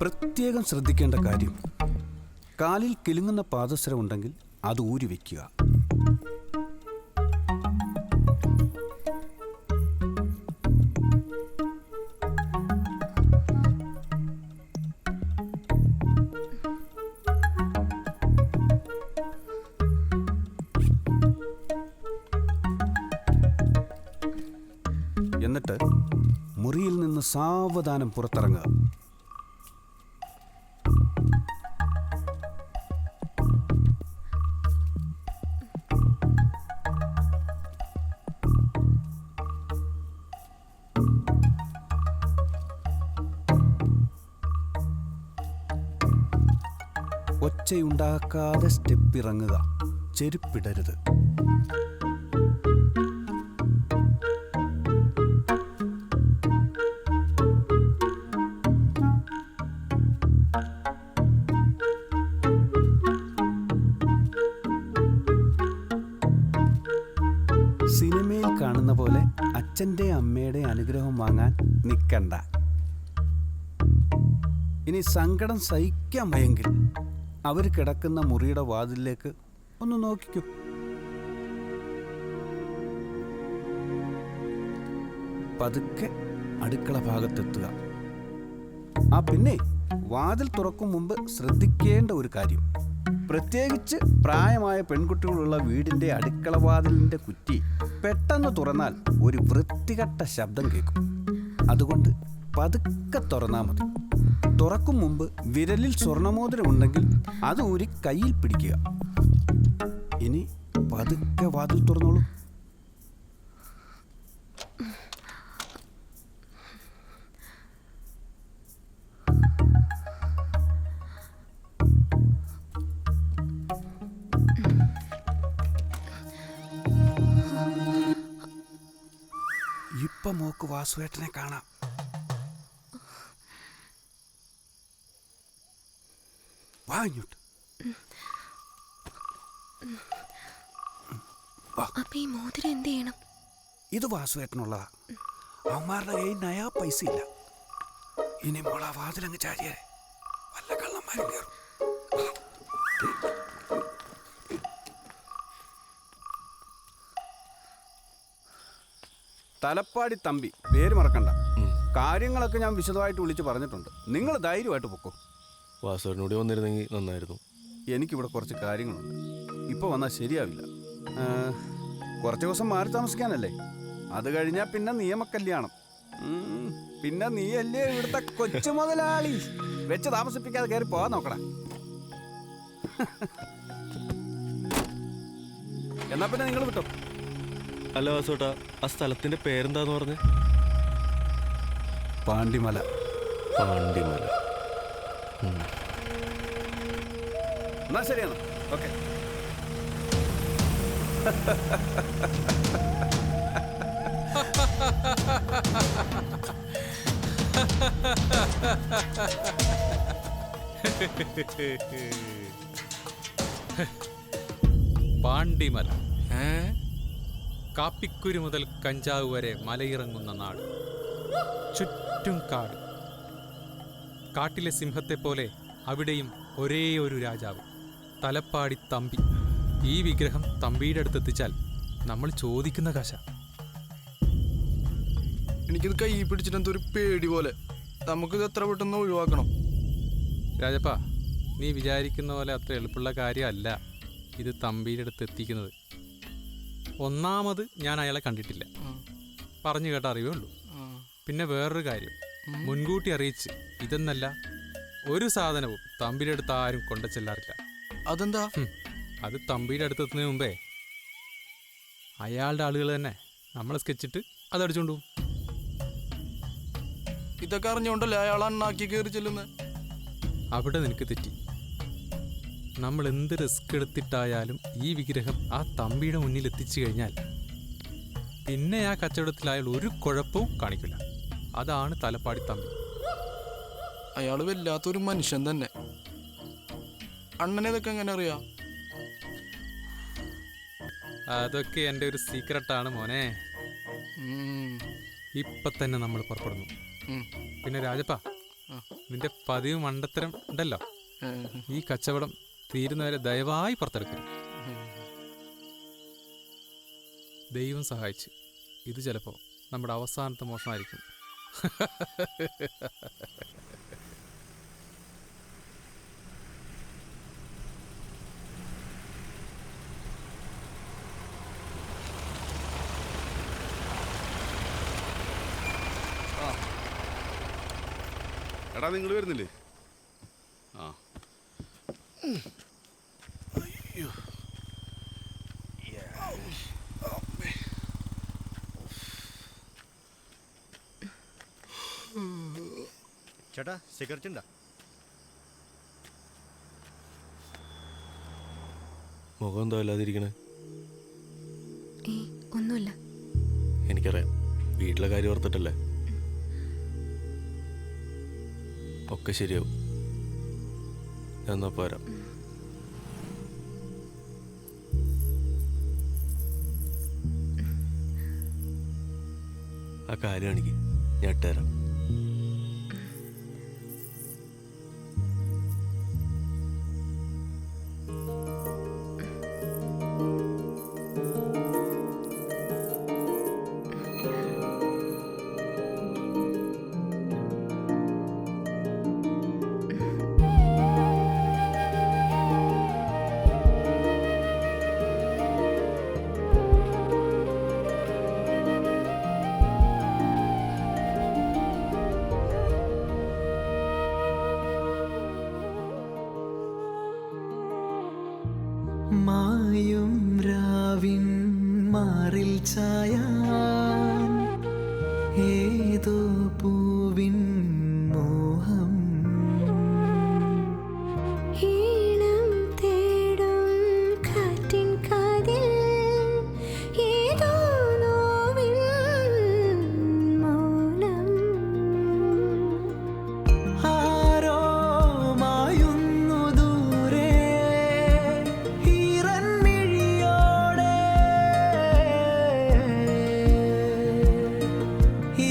പ്രത്യേകം ശ്രദ്ധിക്കേണ്ട കാര്യം, കാലിൽ കിലുങ്ങുന്ന പാദസരം ഉണ്ടെങ്കിൽ അത് ഊരി വയ്ക്കുക. എന്നിട്ട് മുറിയിൽ നിന്ന് സാവധാനം പുറത്തിറങ്ങുക. ഒച്ചയുണ്ടാക്കാതെ സ്റ്റെപ്പ് ഇറങ്ങുക. ചെരുപ്പിടരുത്. സിനിമയിൽ കാണുന്ന പോലെ അച്ഛൻ്റെ അമ്മയുടെ അനുഗ്രഹം വാങ്ങാൻ നിൽക്കണ്ട. ഇനി സങ്കടം സഹിക്കാൻ വയ്യെങ്കിൽ അവർ കിടക്കുന്ന മുറിയുടെ വാതിലിലേക്ക് ഒന്ന് നോക്കിക്കൂ. പതുക്കെ അടുക്കള ഭാഗത്തെത്തുക. പിന്നെ വാതിൽ തുറക്കും മുമ്പ് ശ്രദ്ധിക്കേണ്ട ഒരു കാര്യം, പ്രത്യേകിച്ച് പ്രായമായ പെൺകുട്ടികളുള്ള വീടിൻ്റെ അടുക്കള വാതിലിൻ്റെ കുറ്റി പെട്ടെന്ന് തുറന്നാൽ ഒരു വൃത്തികെട്ട ശബ്ദം കേൾക്കും. അതുകൊണ്ട് പതുക്കെ തുറന്നാൽ മതി. തുറക്കും മുമ്പ് വിരലിൽ സ്വർണ്ണമോതിരം ഉണ്ടെങ്കിൽ അത് ഊരി കയ്യിൽ പിടിക്കുക. ഇനി പതുക്കെ വാതിൽ തുറന്നോളൂ. ഇപ്പൊ മോക്ക് വാസുവേട്ടനെ കാണാം. വാ ഇങ്ങോട്ട്.
അപ്പൊ ഈ മോതിരം എന്ത് ചെയ്യണം?
ഇത് വാസുവേട്ടനുള്ളതാ. അവന്മാരുടെ കയ്യിൽ നയാ പൈസ ഇല്ല. ഇനി മോള വാതിലങ്ങ് ചാടിയേ വല്ല കള്ളന്മാരും കയറും. തലപ്പാടി തമ്പി, പേര് മറക്കണ്ട. കാര്യങ്ങളൊക്കെ ഞാൻ വിശദമായിട്ട് വിളിച്ച് പറഞ്ഞിട്ടുണ്ട്. നിങ്ങൾ ധൈര്യമായിട്ട് പൊക്കോ.
വാസുവിനോട് വന്നിരുന്നെങ്കിൽ നന്നായിരുന്നു.
എനിക്കിവിടെ കുറച്ച് കാര്യങ്ങളുണ്ട്. ഇപ്പോൾ വന്നാൽ ശരിയാവില്ല. കുറച്ച് ദിവസം മാറി താമസിക്കാനല്ലേ. അത് കഴിഞ്ഞാൽ പിന്നെ നിയമക്കല്യാണം. പിന്നെ നീയല്ലേ ഇവിടുത്തെ കൊച്ചു മുതലാളി. വെച്ച് താമസിപ്പിക്കാതെ കയറി പോകാൻ നോക്കടാ. എന്നാ പിന്നെ നിങ്ങൾ വിട്ടോ.
അല്ല വാസോട്ടാ, ആ സ്ഥലത്തിന്റെ പേരെന്താന്ന് പറഞ്ഞേ?
പാണ്ടിമല.
പാണ്ടിമല.
എന്നാ ശരിയാണ്. ഓക്കെ.
പാണ്ടിമല, കാപ്പിക്കുരു മുതൽ കഞ്ചാവ് വരെ മലയിറങ്ങുന്ന നാട്. ചുറ്റും കാട്. കാട്ടിലെ സിംഹത്തെ പോലെ അവിടെയും ഒരേ ഒരു രാജാവ്, തലപ്പാടി തമ്പി. ഈ വിഗ്രഹം തമ്പിയുടെ അടുത്തെത്തിച്ചാൽ നമ്മൾ ചോദിക്കുന്ന കാശ.
എനിക്കിത് കൈ പിടിച്ചിട്ട് എന്തൊരു പേടി പോലെ. നമുക്കിത് എത്ര പെട്ടെന്ന് ഒഴിവാക്കണം.
രാജപ്പ, നീ വിചാരിക്കുന്ന പോലെ അത്ര എളുപ്പമുള്ള കാര്യമല്ല ഇത് തമ്പിയുടെ അടുത്ത് എത്തിക്കുന്നത്. ഒന്നാമത് ഞാൻ അയാളെ കണ്ടിട്ടില്ല, പറഞ്ഞു കേട്ട അറിവേ ഉള്ളൂ. പിന്നെ വേറൊരു കാര്യം, മുൻകൂട്ടി അറിയിച്ച് ഇതെന്നല്ല ഒരു സാധനവും തമ്പിയുടെ അടുത്ത് ആരും കൊണ്ടു ചെല്ലാറില്ല.
അതെന്താ?
അത് തമ്പിയുടെ അടുത്തെത്തുന്നതിന് മുമ്പേ അയാളുടെ ആളുകൾ തന്നെ നമ്മളെ സ്കെച്ചിട്ട് അതടിച്ചോണ്ടു.
ഇതൊക്കെ അറിഞ്ഞോണ്ടല്ലേ അയാൾ അണ്ണാക്കി കയറി ചെല്ലുന്നത്.
അവിടെ നിനക്ക് തെറ്റി. നമ്മൾ എന്ത് റിസ്ക് എടുത്തിട്ടായാലും ഈ വിഗ്രഹം ആ തമ്പിയുടെ മുന്നിൽ എത്തിച്ചു കഴിഞ്ഞാൽ പിന്നെ ആ കച്ചവടത്തിൽ അയാൾ ഒരു കുഴപ്പവും കാണിക്കില്ല. അതാണ് തലപ്പാടി തമ്പി.
അയാൾ വല്ലാത്തൊരു മനുഷ്യൻ തന്നെ. അണ്ണനെ ഇതൊക്കെ എങ്ങനെ അറിയാം?
അതൊക്കെ എൻ്റെ ഒരു സീക്രട്ടാണ് മോനെ. ഇപ്പൊ തന്നെ നമ്മൾ പുറപ്പെടുന്നു. പിന്നെ രാജപ്പ, നിന്റെ പതിവ് മണ്ടത്തരം ഉണ്ടല്ലോ, ഈ കച്ചവടം തീരുന്നവരെ ദയവായി പുറത്തെടുക്കണം. ദൈവം സഹായിച്ച് ഇത് ചിലപ്പോൾ നമ്മുടെ അവസാനത്തെ മോഷണമായിരിക്കും.
എടാ, നിങ്ങൾ വരുന്നില്ലേ? ആ,
ചേട്ടാ, സിഗരറ്റ് ഉണ്ടോ?
മുഖം എന്തോ അല്ലാതിരിക്കണേ?
ഒന്നുമില്ല.
എനിക്കറിയാം, വീട്ടിലെ കാര്യം ഓർത്തിട്ടല്ലേ. ഒക്കെ ശരിയാവും. ഞാൻ എന്നാ പോരാ. ആ കാര്യമാണെങ്കിൽ ഞാൻ ഇട്ടുതരാം.
മായും രാവിൻ മാറിൽ ചായാൻ ഏതോ പൂവിൻ മോഹം
ഈണം തേടും കാറ്റിൻ കാതിൽ ഏതോ നോവിൻ മൗനം
ആരോ മായുന്നു ദൂരെ ഈറൻമിഴിയോടെ ഈ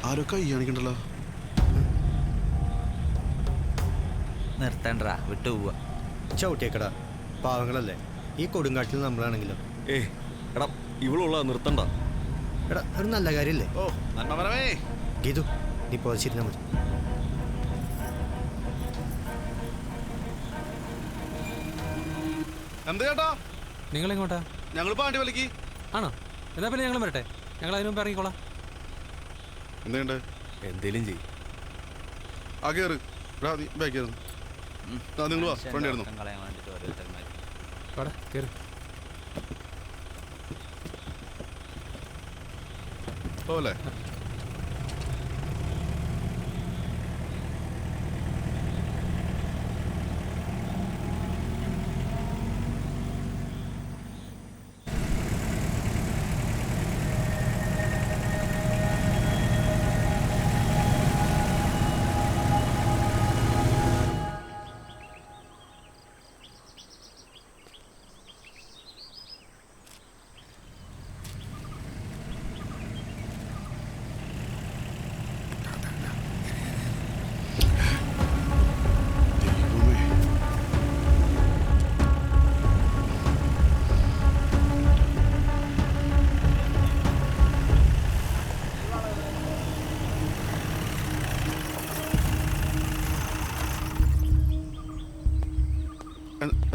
ആരോ കൈ കാണിക്കണ്ടല്ലോ.
നിർത്തണ്ടാ വിട്ടു പോവാ.
ചവിട്ടിയേക്കടാ, പാവങ്ങളല്ലേ. ഈ കൊടുങ്കാട്ടിൽ നമ്മളാണെങ്കിലും.
എടാ ഇവളുള്ള നിർത്തണ്ട.
എടാ ഒരു നല്ല കാര്യമല്ലേ?
ഓ നന്മമരമേ.
ഗീതു നീ പോതിച്ചിരുന്നാ മതി.
എന്താ ചേട്ടാ?
നിങ്ങളെങ്ങോട്ടാ?
ഞങ്ങൾ പാണ്ടി വലിക്ക്.
ആണോ? എന്നാ പിന്നെ ഞങ്ങൾ വരട്ടെ. ഞങ്ങൾ അതിന് മുമ്പ് ഇറങ്ങിക്കോളാം.
എന്തുണ്ട്?
എന്തേലും ചെയ്യും.
ആ കയറ്. ബാക്ക് നിങ്ങൾ വാ, ഫ്രണ്ട് ആയിരുന്നു.
കയറി.
പോലെ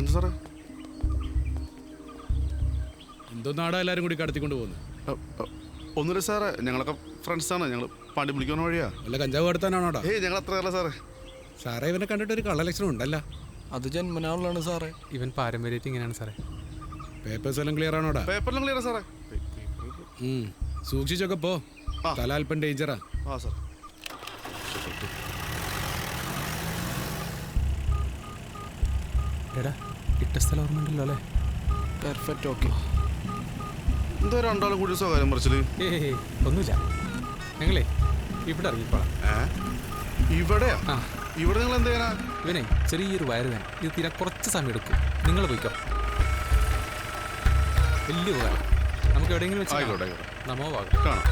എന്താ സാറേ?
എന്തോ നാടാ എല്ലാരും കൂടി കടത്തിക്കൊണ്ട് പോകുന്നു.
ഒന്നുമില്ല സാറേ, ഞങ്ങളൊക്കെ ഫ്രണ്ട്സാണ്. ഞങ്ങൾ പാണ്ടി വിളിക്കുന്ന വഴിയാ.
അല്ല കഞ്ചാവ് കടത്താനാണോടാ?
ഞങ്ങൾ അത്ര അല്ല സാറേ.
സാറേ ഇവനെ കണ്ടിട്ട് ഒരു കള്ളലക്ഷണം ഉണ്ടല്ലോ.
അത് ജന്മനാളാണ് സാറേ.
ഇവൻ പാരമ്പര്യത്തിൽ ഇങ്ങനെയാണ് സാറേ.
പേപ്പേഴ്സ് എല്ലാം ക്ലിയർ ആണോടാ?
പേപ്പറിലും ക്ലിയർ സാറേ.
സൂക്ഷിച്ചൊക്കെ പോ, തല അല്പം ഡേഞ്ചറാ.
ആ സാർ.
എടാ ഇട്ട സ്ഥലം ഓർമ്മയുണ്ടല്ലോ അല്ലേ?
പെർഫെക്റ്റ്. ഓക്കെ.
എന്താ രണ്ടാളും കൂടി സ്വകാര്യം പറിച്ചില്?
ഒന്നുമില്ല, ഞങ്ങളേ ഇവിടെ ഇറങ്ങിക്കോളാം.
ഇവിടെയാ? ഇവിടെ നിങ്ങൾ എന്ത് ചെയ്യാനാ?
ഇവനെ ചെറിയൊരു വയറുവേന, ഇത് തീരെ കുറച്ച് സമയം എടുക്കും. നിങ്ങൾ പോയിക്കോ. വലിയ ഉപകാരം. നമുക്ക് എവിടെയെങ്കിലും വെച്ച് നമോ ഭാഗം
കാണാം.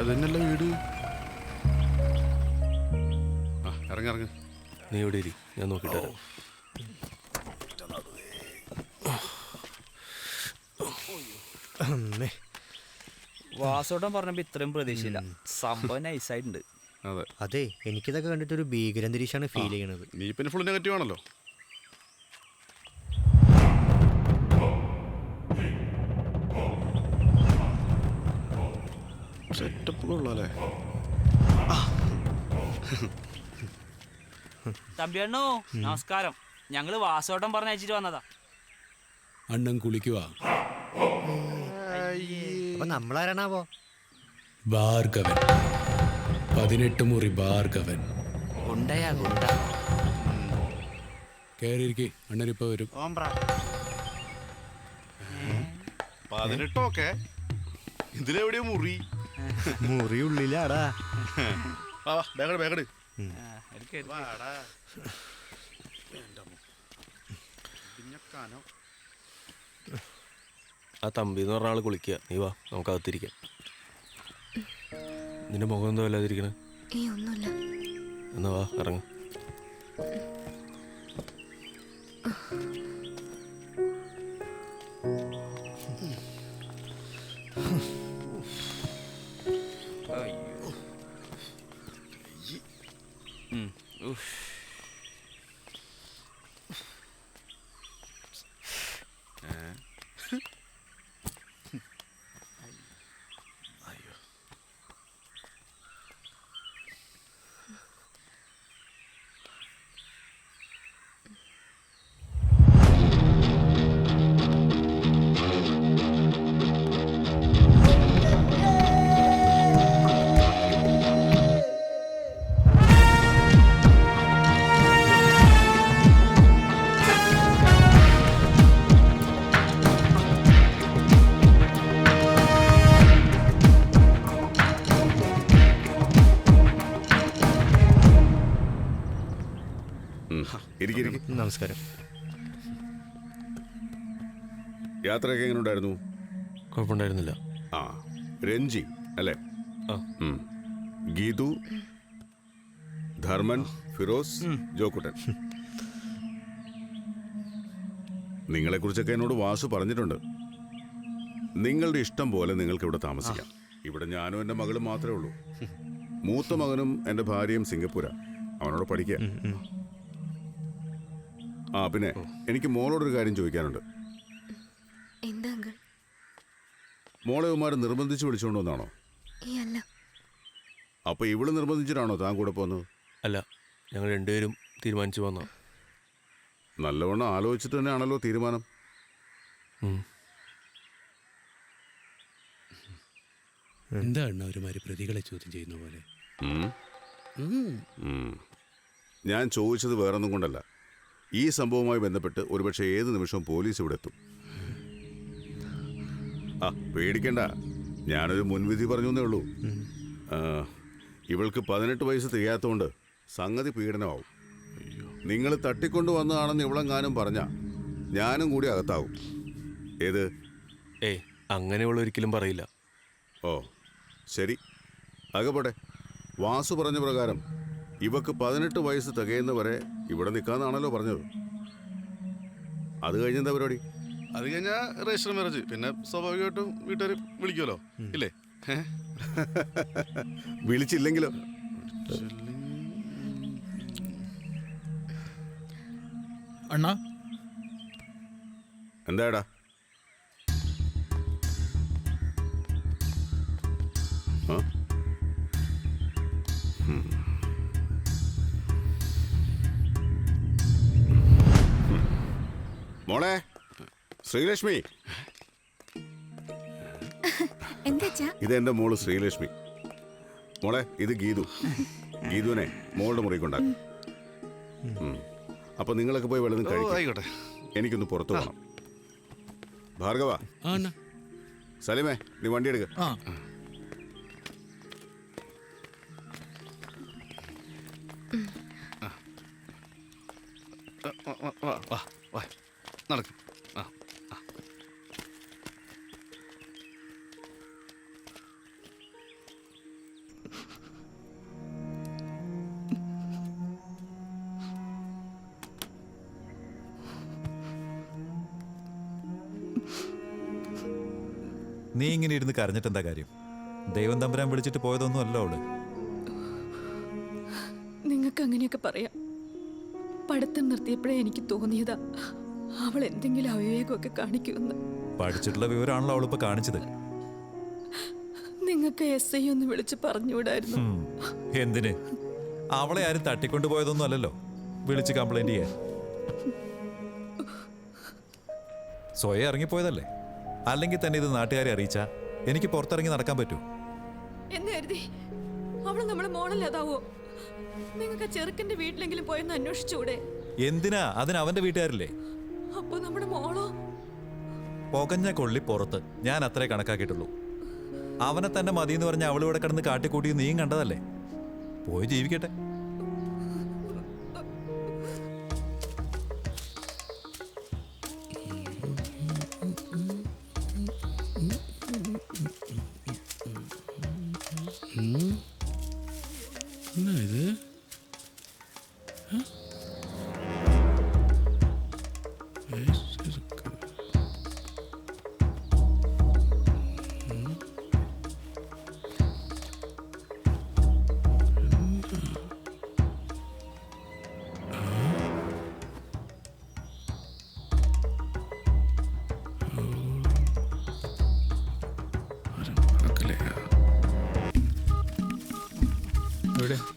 അതന്നെയല്ല വീട്. ഇറങ്ങി.
നീ ഇവിടെ ഇരി, ഞാൻ നോക്കിട്ട് വരാം.
വാസോട്ടം പറഞ്ഞപ്പോ ഇത്രയും പ്രതീക്ഷയില്ല. സംഭവം നൈസായിട്ടുണ്ട്.
അതെ, എനിക്കിതൊക്കെ കണ്ടിട്ട് ഒരു ഭീകരാന്തരീക്ഷമാണ് ഫീൽ ചെയ്യണത്.
നീ പിന്നെ ഫുൾ നെഗറ്റീവ് ആണല്ലോ. സെറ്റപ്പ് കൊള്ളാല്ലേ?
തമ്പിയണ്ണോ നമസ്കാരം. ഞങ്ങള് വാസോട്ടം പറഞ്ഞയച്ചിട്ട് വന്നതാ.
അണ്ണൻ കുളിക്കുവാ.
അപ്പൊ നമ്മളാരാണാവോ?
ഭാർഗവൻ, 18 മുറി ഭാർഗവൻ. കേറിയിരിക്കെ, അണ്ണനിപ്പോ വരും.
18 ഓക്കെ. ഇതിലെവിടെയോ മുറി.
മുറി ഉള്ളിലാടാ.
ബാഗട്.
ആ തമ്പി എന്ന് പറഞ്ഞ ആള് കുളിക്കുക. നീ വാ, നമുക്ക് അകത്തിരിക്കാം. നിന്റെ മുഖം എന്തോ അല്ലാതിരിക്കണേ?
ഒന്നുമില്ല.
എന്നാ വാ, ഇറങ്ങ.
നമസ്കാരം.
യാത്രയൊക്കെ എങ്ങനെ ഉണ്ടായിരുന്നു?
കുഴപ്പമുണ്ടായിരുന്നില്ല.
ആ, രഞ്ജി അല്ലേ? ഗീതു, ധർമ്മൻ, ഫിറോസ്, ജോക്കുട്ടൻ. നിങ്ങളെക്കുറിച്ചൊക്കെ എന്നോട് വാസു പറഞ്ഞിട്ടുണ്ട്. നിങ്ങളുടെ ഇഷ്ടം പോലെ നിങ്ങൾക്ക് ഇവിടെ താമസിക്കാം. ഇവിടെ ഞാനും എൻ്റെ മകളും മാത്രമേ ഉള്ളൂ. മൂത്ത മകനും എൻ്റെ ഭാര്യയും സിംഗപ്പൂരാ. അവനോട് പഠിക്കുക. ആ, പിന്നെ എനിക്ക് മോളോടൊരു കാര്യം ചോദിക്കാനുണ്ട്.
എന്താ അങ്കിൾ?
മോളെ ഉമ്മാരെ നിർബന്ധിച്ച് വിളിച്ചുകൊണ്ട് വന്നാണോ?
അല്ല.
അപ്പൊ ഇവള് നിർബന്ധിച്ചിട്ടാണോ താൻ കൂടെ പോന്നത്?
അല്ല, ഞങ്ങൾ രണ്ടുപേരും തീരുമാനിച്ചു വന്നോ.
നല്ലവണ്ണം ആലോചിച്ചിട്ട് തന്നെയാണല്ലോ തീരുമാനം.
എന്താണ് ഒരുമാതിരി പ്രതികളെ ചോദ്യം ചെയ്യുന്ന പോലെ?
ഞാൻ ചോദിച്ചത് വേറൊന്നും കൊണ്ടല്ല. ഈ സംഭവവുമായി ബന്ധപ്പെട്ട് ഒരുപക്ഷെ ഏത് നിമിഷവും പോലീസ് ഇവിടെ എത്തും. ആ, പേടിക്കണ്ട, ഞാനൊരു മുൻവിധി പറഞ്ഞു എന്നേ ഉള്ളൂ. ഇവൾക്ക് 18 വയസ്സ് തികയാത്തതുകൊണ്ട് സംഗതി പീഡനമാവും. നിങ്ങൾ തട്ടിക്കൊണ്ടു വന്നതാണെന്ന് ഇവളെങ്ങാനും പറഞ്ഞാൽ ഞാനും കൂടി അകത്താവും. ഏത്?
അങ്ങനെയുള്ള ഒരിക്കലും പറയില്ല.
ഓ ശരി, അകപ്പെടെ. വാസു പറഞ്ഞ പ്രകാരം ഇവക്ക് 18 വയസ്സ് തികയുന്നവരെ ഇവിടെ നിൽക്കാന്നാണല്ലോ പറഞ്ഞത്. അത് കഴിഞ്ഞെന്താ പരിപാടി?
അത് കഴിഞ്ഞാൽ രജിസ്റ്റർ മാരേജ്. പിന്നെ സ്വാഭാവികമായിട്ടും വീട്ടുകാർ വിളിക്കുമല്ലോ, ഇല്ലേ?
വിളിച്ചില്ലെങ്കിലോ?
അണ്ണാ
എന്താടാ? മോളെ ശ്രീലക്ഷ്മി, ഇതെന്റെ മോള് ശ്രീലക്ഷ്മി. മോളെ ഇത് ഗീതു. ഗീതുവിനെ മോളുടെ മുറി കൊണ്ടാക്കും. അപ്പൊ നിങ്ങളൊക്കെ പോയി വല്ലതും കഴിക്കും. എനിക്കൊന്ന് പുറത്തു പോകണം. ഭാർഗവ, സലിമേ, നീ വണ്ടി എടുക്ക.
നടക്കും.
നീ ഇങ്ങനെ ഇരുന്ന് കരഞ്ഞിട്ട് എന്താ കാര്യം? ദൈവം തമ്പുരാൻ വിളിച്ചിട്ട് പോയതൊന്നും അല്ല അവള്.
നിങ്ങൾക്ക് അങ്ങനെയൊക്കെ പറയാം. പഠിത്തം നിർത്തിയപ്പോഴേ എനിക്ക് തോന്നിയതാ അവൾ എന്തെങ്കിലും അവിവേകമൊക്കെ കാണിക്കുമെന്ന്.
പഠിച്ചിട്ടുള്ള വിവരമാണല്ലോ അവളിപ്പോ കാണിച്ചത്.
നിങ്ങൾക്ക് SI ഒന്ന് വിളിച്ച് പറഞ്ഞുകൂടായിരുന്നു?
എന്തിന്? അവളെ ആരും തട്ടിക്കൊണ്ടുപോയതൊന്നും അല്ലല്ലോ വിളിച്ച് കംപ്ലൈന്റ് ചെയ്യാൻ. സ്വയം ഇറങ്ങിപ്പോയതല്ലേ? അല്ലെങ്കിൽ തന്നെ ഇത് നാട്ടുകാരെ അറിയിച്ചാ എനിക്ക് പുറത്തിറങ്ങി നടക്കാൻ പറ്റൂ?
എന്ന് കരുതി അവള് നമ്മളെ മോളല്ലാതാവോ? നിങ്ങൾക്ക് ചെറുക്കന്റെ വീട്ടിലെങ്കിലും പോയെന്ന് അന്വേഷിച്ചൂടെ?
എന്തിനാ? അതിന് അവന്റെ വീട്ടുകാരില്ലേ.
അപ്പൊ നമ്മുടെ മോളോ?
പൊകഞ്ഞ കൊള്ളി പുറത്ത്. ഞാൻ അത്രേ കണക്കാക്കിയിട്ടുള്ളൂ. അവനെ തന്നെ മതിയെന്ന് പറഞ്ഞ അവളിവിടെ കിടന്ന് കാട്ടിക്കൂട്ടി നീയും കണ്ടതല്ലേ. പോയി ജീവിക്കട്ടെ.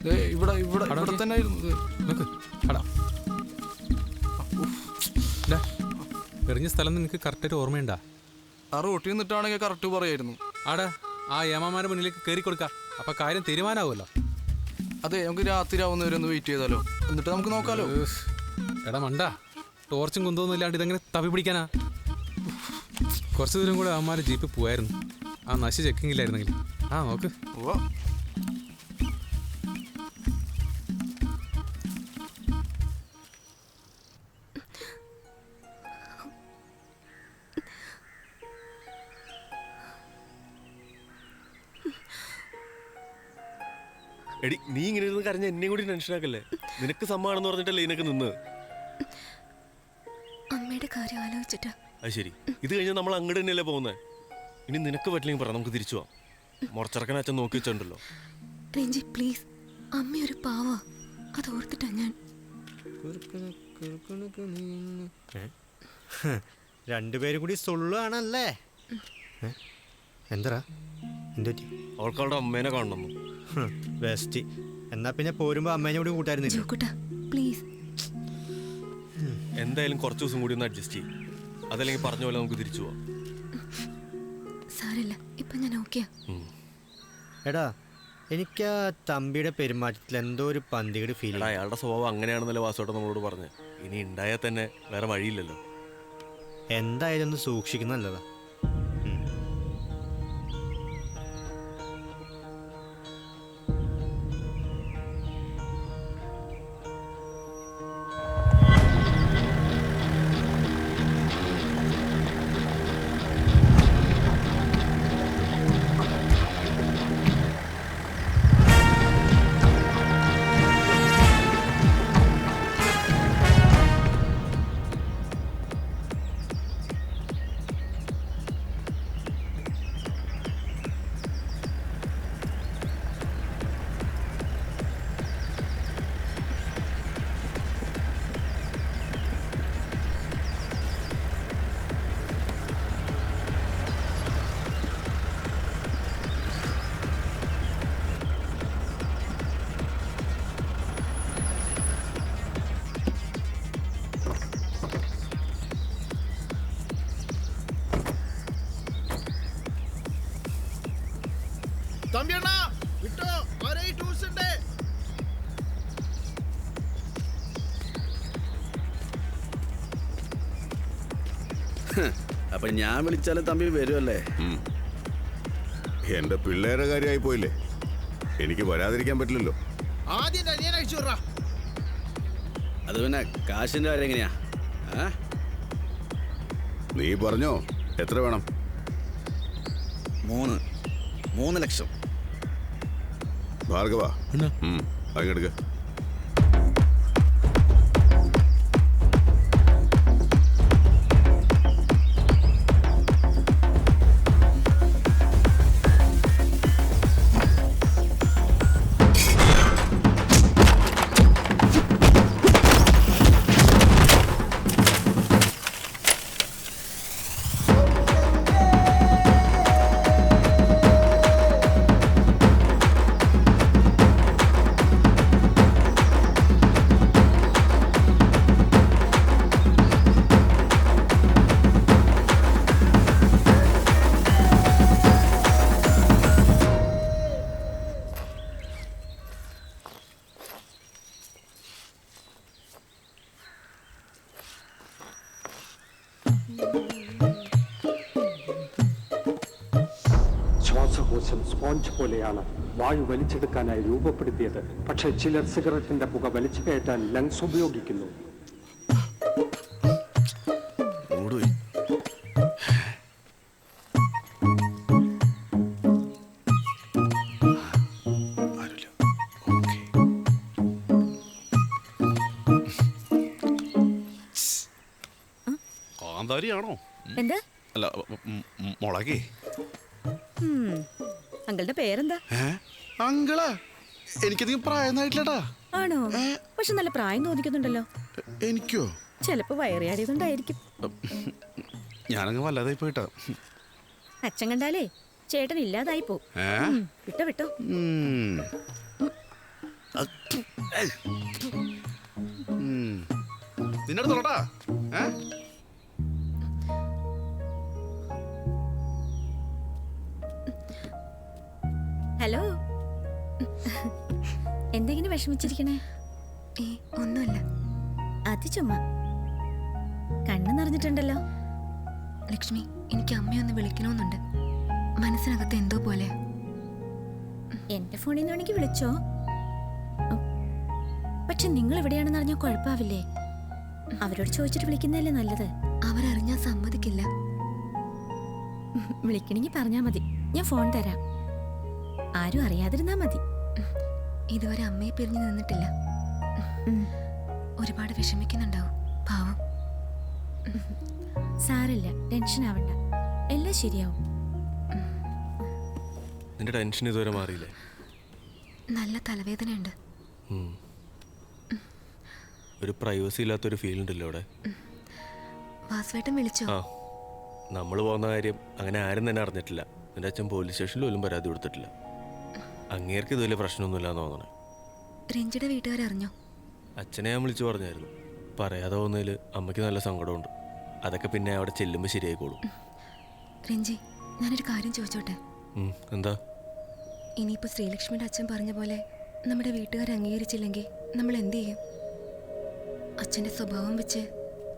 ഇത്
ഇവിടെ തന്നെ
എറിഞ്ഞ സ്ഥലം നിനക്ക് കറക്റ്റായിട്ട് ഓർമ്മയുണ്ടാ?
ആ റോട്ടിൽ നിന്നിട്ടാണെങ്കിൽ കറക്റ്റ് പറയായിരുന്നു.
ആടാ ആ ഏമാമാരുടെ മുന്നിലേക്ക് കയറി കൊടുക്കാം. അപ്പൊ കാര്യം തീരുമാനമാവുമല്ലോ.
അതെ, നമുക്ക് രാത്രി ആവുന്നവരെ ഒന്ന് വെയിറ്റ് ചെയ്താലോ, എന്നിട്ട് നമുക്ക് നോക്കാലോ.
എടാ മണ്ടാ, ടോർച്ചും കുന്തമൊന്നും ഇല്ലാണ്ട് ഇതെങ്ങനെ തപ്പി പിടിക്കാനാ? കുറച്ച് ദൂരം കൂടെ അവന്മാർ ജീപ്പ് പോയായിരുന്നു. ആ നശി ചെക്കിങ്ങില്ലായിരുന്നെങ്കിൽ. ആ നോക്ക്.
എടി നീ ഇങ്ങനെ ഇരുന്ന് കരഞ്ഞ എന്നെയും കൂടി ടെൻഷനാക്കല്ലേ. നിനക്ക് സമ്മതാണെന്ന് പറഞ്ഞിട്ടല്ലേ ഇതിനൊക്കെ നിന്ന്.
അമ്മയുടെ കാര്യം ആലോചിച്ചിട്ടാ.
അത് ശരി, ഇത് കഴിഞ്ഞാൽ നമ്മൾ അങ്ങോട്ട് തന്നെയല്ലേ പോകുന്നത്. ഇനി നിനക്ക് പറ്റില്ലെങ്കിൽ പറ, നമുക്ക് തിരിച്ചു പോവാം. മുറച്ചിറക്കൻ അച്ഛൻ നോക്കി വെച്ചിട്ടുണ്ടല്ലോ.
രഞ്ജി പ്ലീസ്, അമ്മയൊരു പാവ, അത് ഓർത്തിട്ടാ ഞാൻ.
രണ്ടുപേരും കൂടി സൊള്ളുവാണല്ലേ. എന്താ എന്തുപറ്റി?
അവൾക്ക് അവളുടെ അമ്മേനെ കാണണം.
ബെസ്റ്റ്. എന്നാ പിന്നെ പോരുമ്പോ അമ്മേനെ കൂടി കൂട്ടായിരുന്നില്ല.
പ്ലീസ്
എന്തായാലും കുറച്ച് ദിവസം കൂടി ഒന്ന് അഡ്ജസ്റ്റ് ചെയ്യും. അതല്ലെങ്കിൽ പറഞ്ഞ പോലെ നമുക്ക് തിരിച്ചു പോവാം.
സാരല്ല, ഇപ്പൊ ഞാൻ ഓക്കെയാ.
എടാ എനിക്ക് ആ തമ്പിയുടെ പെരുമാറ്റത്തിൽ എന്തോ ഒരു പന്തികേട് ഫീൽ.
അയാളുടെ സ്വഭാവം അങ്ങനെയാണെന്നല്ലേ വാസോട്ടം നമ്മളോട് പറഞ്ഞ്. ഇനി ഉണ്ടായാൽ തന്നെ വേറെ വഴിയില്ലല്ലോ.
എന്തായാലും ഒന്ന് സൂക്ഷിക്കുന്ന നല്ലതാ.
അപ്പൊ ഞാൻ വിളിച്ചാലും തമ്പി വരുമല്ലേ?
എന്റെ പിള്ളേരുടെ കാര്യമായി പോയില്ലേ, എനിക്ക് വരാതിരിക്കാൻ പറ്റില്ലല്ലോ.
അത് പിന്നെ കാശിന്റെ കാര്യം എങ്ങനെയാ?
നീ പറഞ്ഞോ, എത്ര വേണം?
3 ലക്ഷം.
ഭാർഗവ, അങ്ങെടുക്ക.
ശ്വാസകോശം സ്പോഞ്ച് പോലെയാണ് വായു വലിച്ചെടുക്കാനായി രൂപപ്പെടുത്തിയത്. പക്ഷേ ചിലർ സിഗരറ്റിന്റെ പുക വലിച്ചു കയറ്റാൻ ലങ്സ് ഉപയോഗിക്കുന്നു.
കാന്താരിയാണോ?
എന്താ?
അല്ല, മുളകേ.
അങ്കിളുടെ പേരെന്താ?
അങ്കിളാ? എനിക്കധികം പ്രായമായിട്ടില്ലടാ.
ആണോ? പക്ഷെ നല്ല പ്രായം തോന്നിക്കുന്നുണ്ടല്ലോ.
എനിക്കോ?
ചിലപ്പോ വയറിയാടിയതുകൊണ്ടായിരിക്കും.
ഞാനങ്ങ് വല്ലാതായി പോയിട്ടാ.
അച്ഛൻ കണ്ടാലേ ചേട്ടൻ ഇല്ലാതായി പോ. വിട്ടോ വിട്ടോ.
നിന്നോട് തൊടാ.
ഹലോ, എന്തെങ്കിലും വിഷമിച്ചിരിക്കണേ?
ഒന്നുമല്ല.
അത് ചുമ്മാ. കണ്ണ് നിറഞ്ഞിട്ടുണ്ടല്ലോ.
ലക്ഷ്മി, എനിക്ക് അമ്മയൊന്ന് വിളിക്കണമെന്നുണ്ട്. മനസ്സിനകത്ത് എന്തോ പോലെ.
എന്റെ ഫോണിൽ നിന്ന് വേണമെങ്കിൽ വിളിച്ചോ. പക്ഷെ നിങ്ങൾ എവിടെയാണെന്ന് അറിഞ്ഞാൽ കുഴപ്പമാവില്ലേ? അവരോട് ചോദിച്ചിട്ട് വിളിക്കുന്നതല്ലേ നല്ലത്.
അവരറിഞ്ഞാൽ സമ്മതിക്കില്ല.
വിളിക്കണമെങ്കിൽ പറഞ്ഞാൽ മതി, ഞാൻ ഫോൺ തരാം. ആരും അറിയാതിരുന്നാ മതി.
ഇതുവരെ അമ്മയെ പിരിഞ്ഞു നിന്നിട്ടില്ല. ഒരുപാട് വിഷമിക്കുന്നുണ്ടാവും പാവം.
സാരല്ല, ടെൻഷൻ ആവണ്ട, എല്ലാം ശരിയാവും.
നിന്റെ ടെൻഷൻ ഇതുവരെ മാറിയില്ലേ?
നല്ല തലവേദനയുണ്ട്.
ഒരു പ്രൈവസി ഇല്ലാത്തൊരു ഫീൽ ഉണ്ടല്ലോ അവിടെ.
വാസുവേട്ടൻ വിളിച്ചോ?
ആ, നമ്മൾ പോകുന്ന കാര്യം അങ്ങനെ ആരും തന്നെ അറിഞ്ഞിട്ടില്ല. നിന്റെ അച്ഛൻ പോലീസ് സ്റ്റേഷനിൽ പോലും പരാതി കൊടുത്തിട്ടില്ല. അങ്ങേർക്ക് ഇത് വലിയ പ്രശ്നമൊന്നുമില്ലാന്ന് തോന്നണേ.
രഞ്ജിയുടെ വീട്ടുകാരറിഞ്ഞോ?
അച്ഛനെ ഞാൻ വിളിച്ചു പറഞ്ഞായിരുന്നു. പറയാതെ പോകുന്നതിൽ അമ്മയ്ക്ക് നല്ല സങ്കടമുണ്ട്. അതൊക്കെ പിന്നെ അവിടെ ചെല്ലുമ്പോൾ ശരിയായിക്കോളും.
രഞ്ജി, ഞാനൊരു കാര്യം ചോദിച്ചോട്ടെ?
എന്താ?
ഇനിയിപ്പോൾ ശ്രീലക്ഷ്മിയുടെ അച്ഛൻ പറഞ്ഞ പോലെ നമ്മുടെ വീട്ടുകാർ അംഗീകരിച്ചില്ലെങ്കിൽ നമ്മൾ എന്ത് ചെയ്യും? അച്ഛൻ്റെ സ്വഭാവം വെച്ച്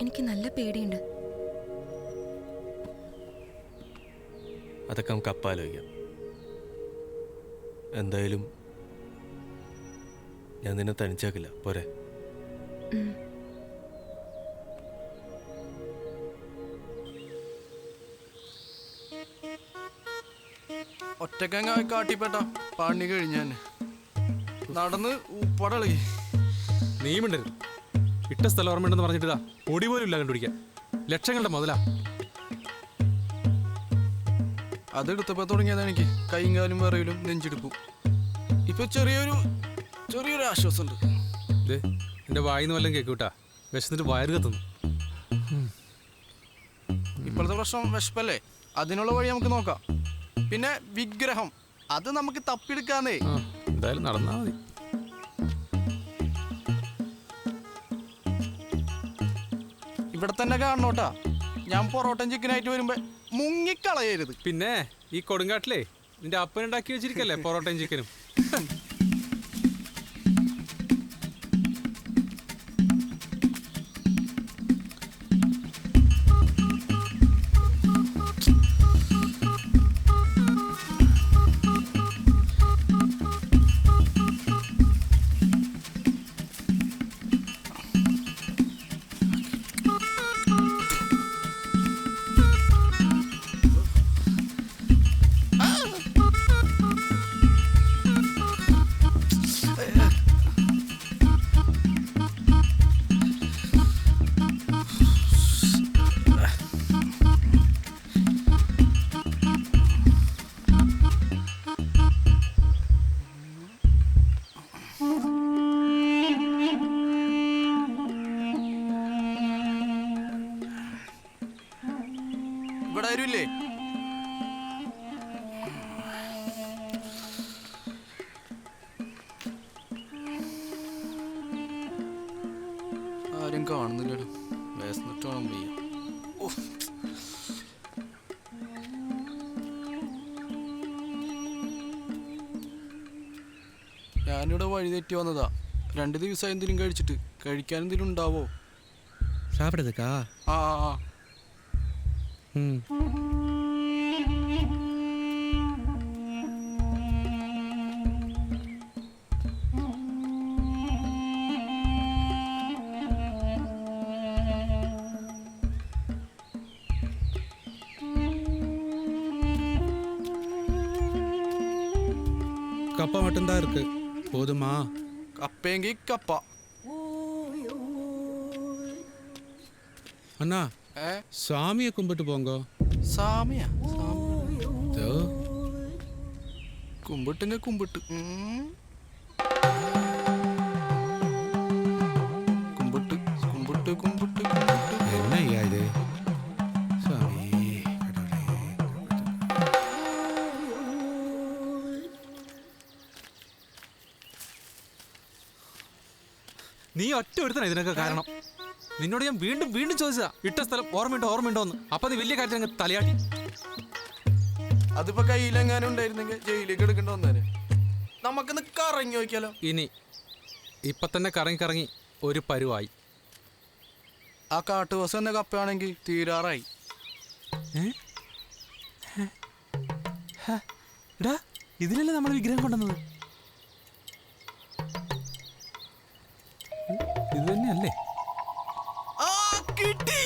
എനിക്ക് നല്ല പേടിയുണ്ട്.
അതൊക്കെ നമുക്ക് അപ്പാലോചിക്കാം. എന്തായാലും ഞാൻ നിന്നെ തനിച്ചാക്കില്ല, പോരെ?
ഒറ്റക്കങ്ങ കാട്ടിപ്പെട്ട പണി കഴിഞ്ഞാൻ നടന്ന് ഉപ്പടളി.
നീ മിണ്ടരുത്. ഇട്ട സ്ഥലം ഓർമ്മയുണ്ടെന്ന് പറഞ്ഞിട്ടാ പൊടി പോലും ഇല്ല കണ്ടുപിടിക്കാൻ. ലക്ഷങ്ങളുടെ മുതലാ.
അതെടുത്തപ്പോ തുടങ്ങിയതാണ് എനിക്ക് കൈയും കാലും വിറയിലും നെഞ്ചെടുപ്പും. ഇപ്പൊ ചെറിയൊരു ആശ്വാസമുണ്ട്.
എന്റെ വായിന്ന് വല്ലതും കേൾക്കൂട്ടാ. വിശന്നിട്ട് വയറ് കത്തുന്നു.
ഇപ്പോഴത്തെ പ്രശ്നം വിശപ്പല്ലേ? അതിനുള്ള വഴി നമുക്ക് നോക്കാം. പിന്നെ വിഗ്രഹം, അത് നമുക്ക് തപ്പിയെടുക്കാന്നേ.
എന്തായാലും നടന്നാ മതി.
ഇവിടെ തന്നെ കാണണോട്ടാ. ഞാൻ പൊറോട്ടയും ചിക്കനായിട്ട് വരുമ്പോ മുങ്ങിക്കളയരുത്.
പിന്നെ ഈ കൊടുങ്കാട്ടിലേ നിന്റെ അപ്പനുണ്ടാക്കി വെച്ചിരിക്കല്ലേ പൊറോട്ടയും ചിക്കനും.
ഇവിടെ ആരുമില്ലേ? ആരും കാണുന്നില്ലല്ലോ. വേസ്ന്നിട്ട് വേണം ചെയ്യാം. ഞാനിവിടെ വഴി തെറ്റി വന്നതാ. 2 ദിവസമായി എന്തെങ്കിലും കഴിച്ചിട്ട്. കഴിക്കാൻ എന്തെങ്കിലും ഉണ്ടാവോ?
சாப்பிடுறதுக்கா?
ആ
ம் கப்பா மட்டும்தான் இருக்கு. போதுமா?
കപ്പയെങ്കിൽ കപ്പ.
அண்ணா சாமியை கும்பிட்டு போங்க.
സാമിയാ?
தோ
കുമ്പിട്ടുങ്ക കുമ്പിട്ട്. കുമ്പിട്ട് കുമ്പിട്ട് കുമ്പിട്ട് കുമ്പിട്ട്.
என்ன ஐயா இது? சாமி
നീ ഒറ്റ ഒരുത്തനാ ഇതിനൊക്കെ കാരണം. നിന്നോട് ഞാൻ വീണ്ടും വീണ്ടും ചോദിച്ചതാ ഇട്ട സ്ഥലം ഓർമ്മയുണ്ടോ എന്ന്. അപ്പൊ നീ വലിയ കാര്യത്തിൽ അങ്ങ് തലയാട്ടി.
അതിപ്പോ കയ്യിലെങ്ങാനും ഉണ്ടായിരുന്നെങ്കിൽ ജയിലിലേക്ക് എടുക്കേണ്ടി വന്നേനെ. നമുക്കൊന്ന് കറങ്ങി നോക്കിയാലോ?
ഇനി ഇപ്പൊ തന്നെ കറങ്ങി ഒരു പരുവായി.
ആ കാട്ടുവാസം എന്ന കപ്പയാണെങ്കിൽ തീരാറായി.
ഇതിലല്ലേ നമ്മൾ വിഗ്രഹം കൊണ്ടുവന്നത്? ഇത് തന്നെയല്ലേ?
കിട്ടി.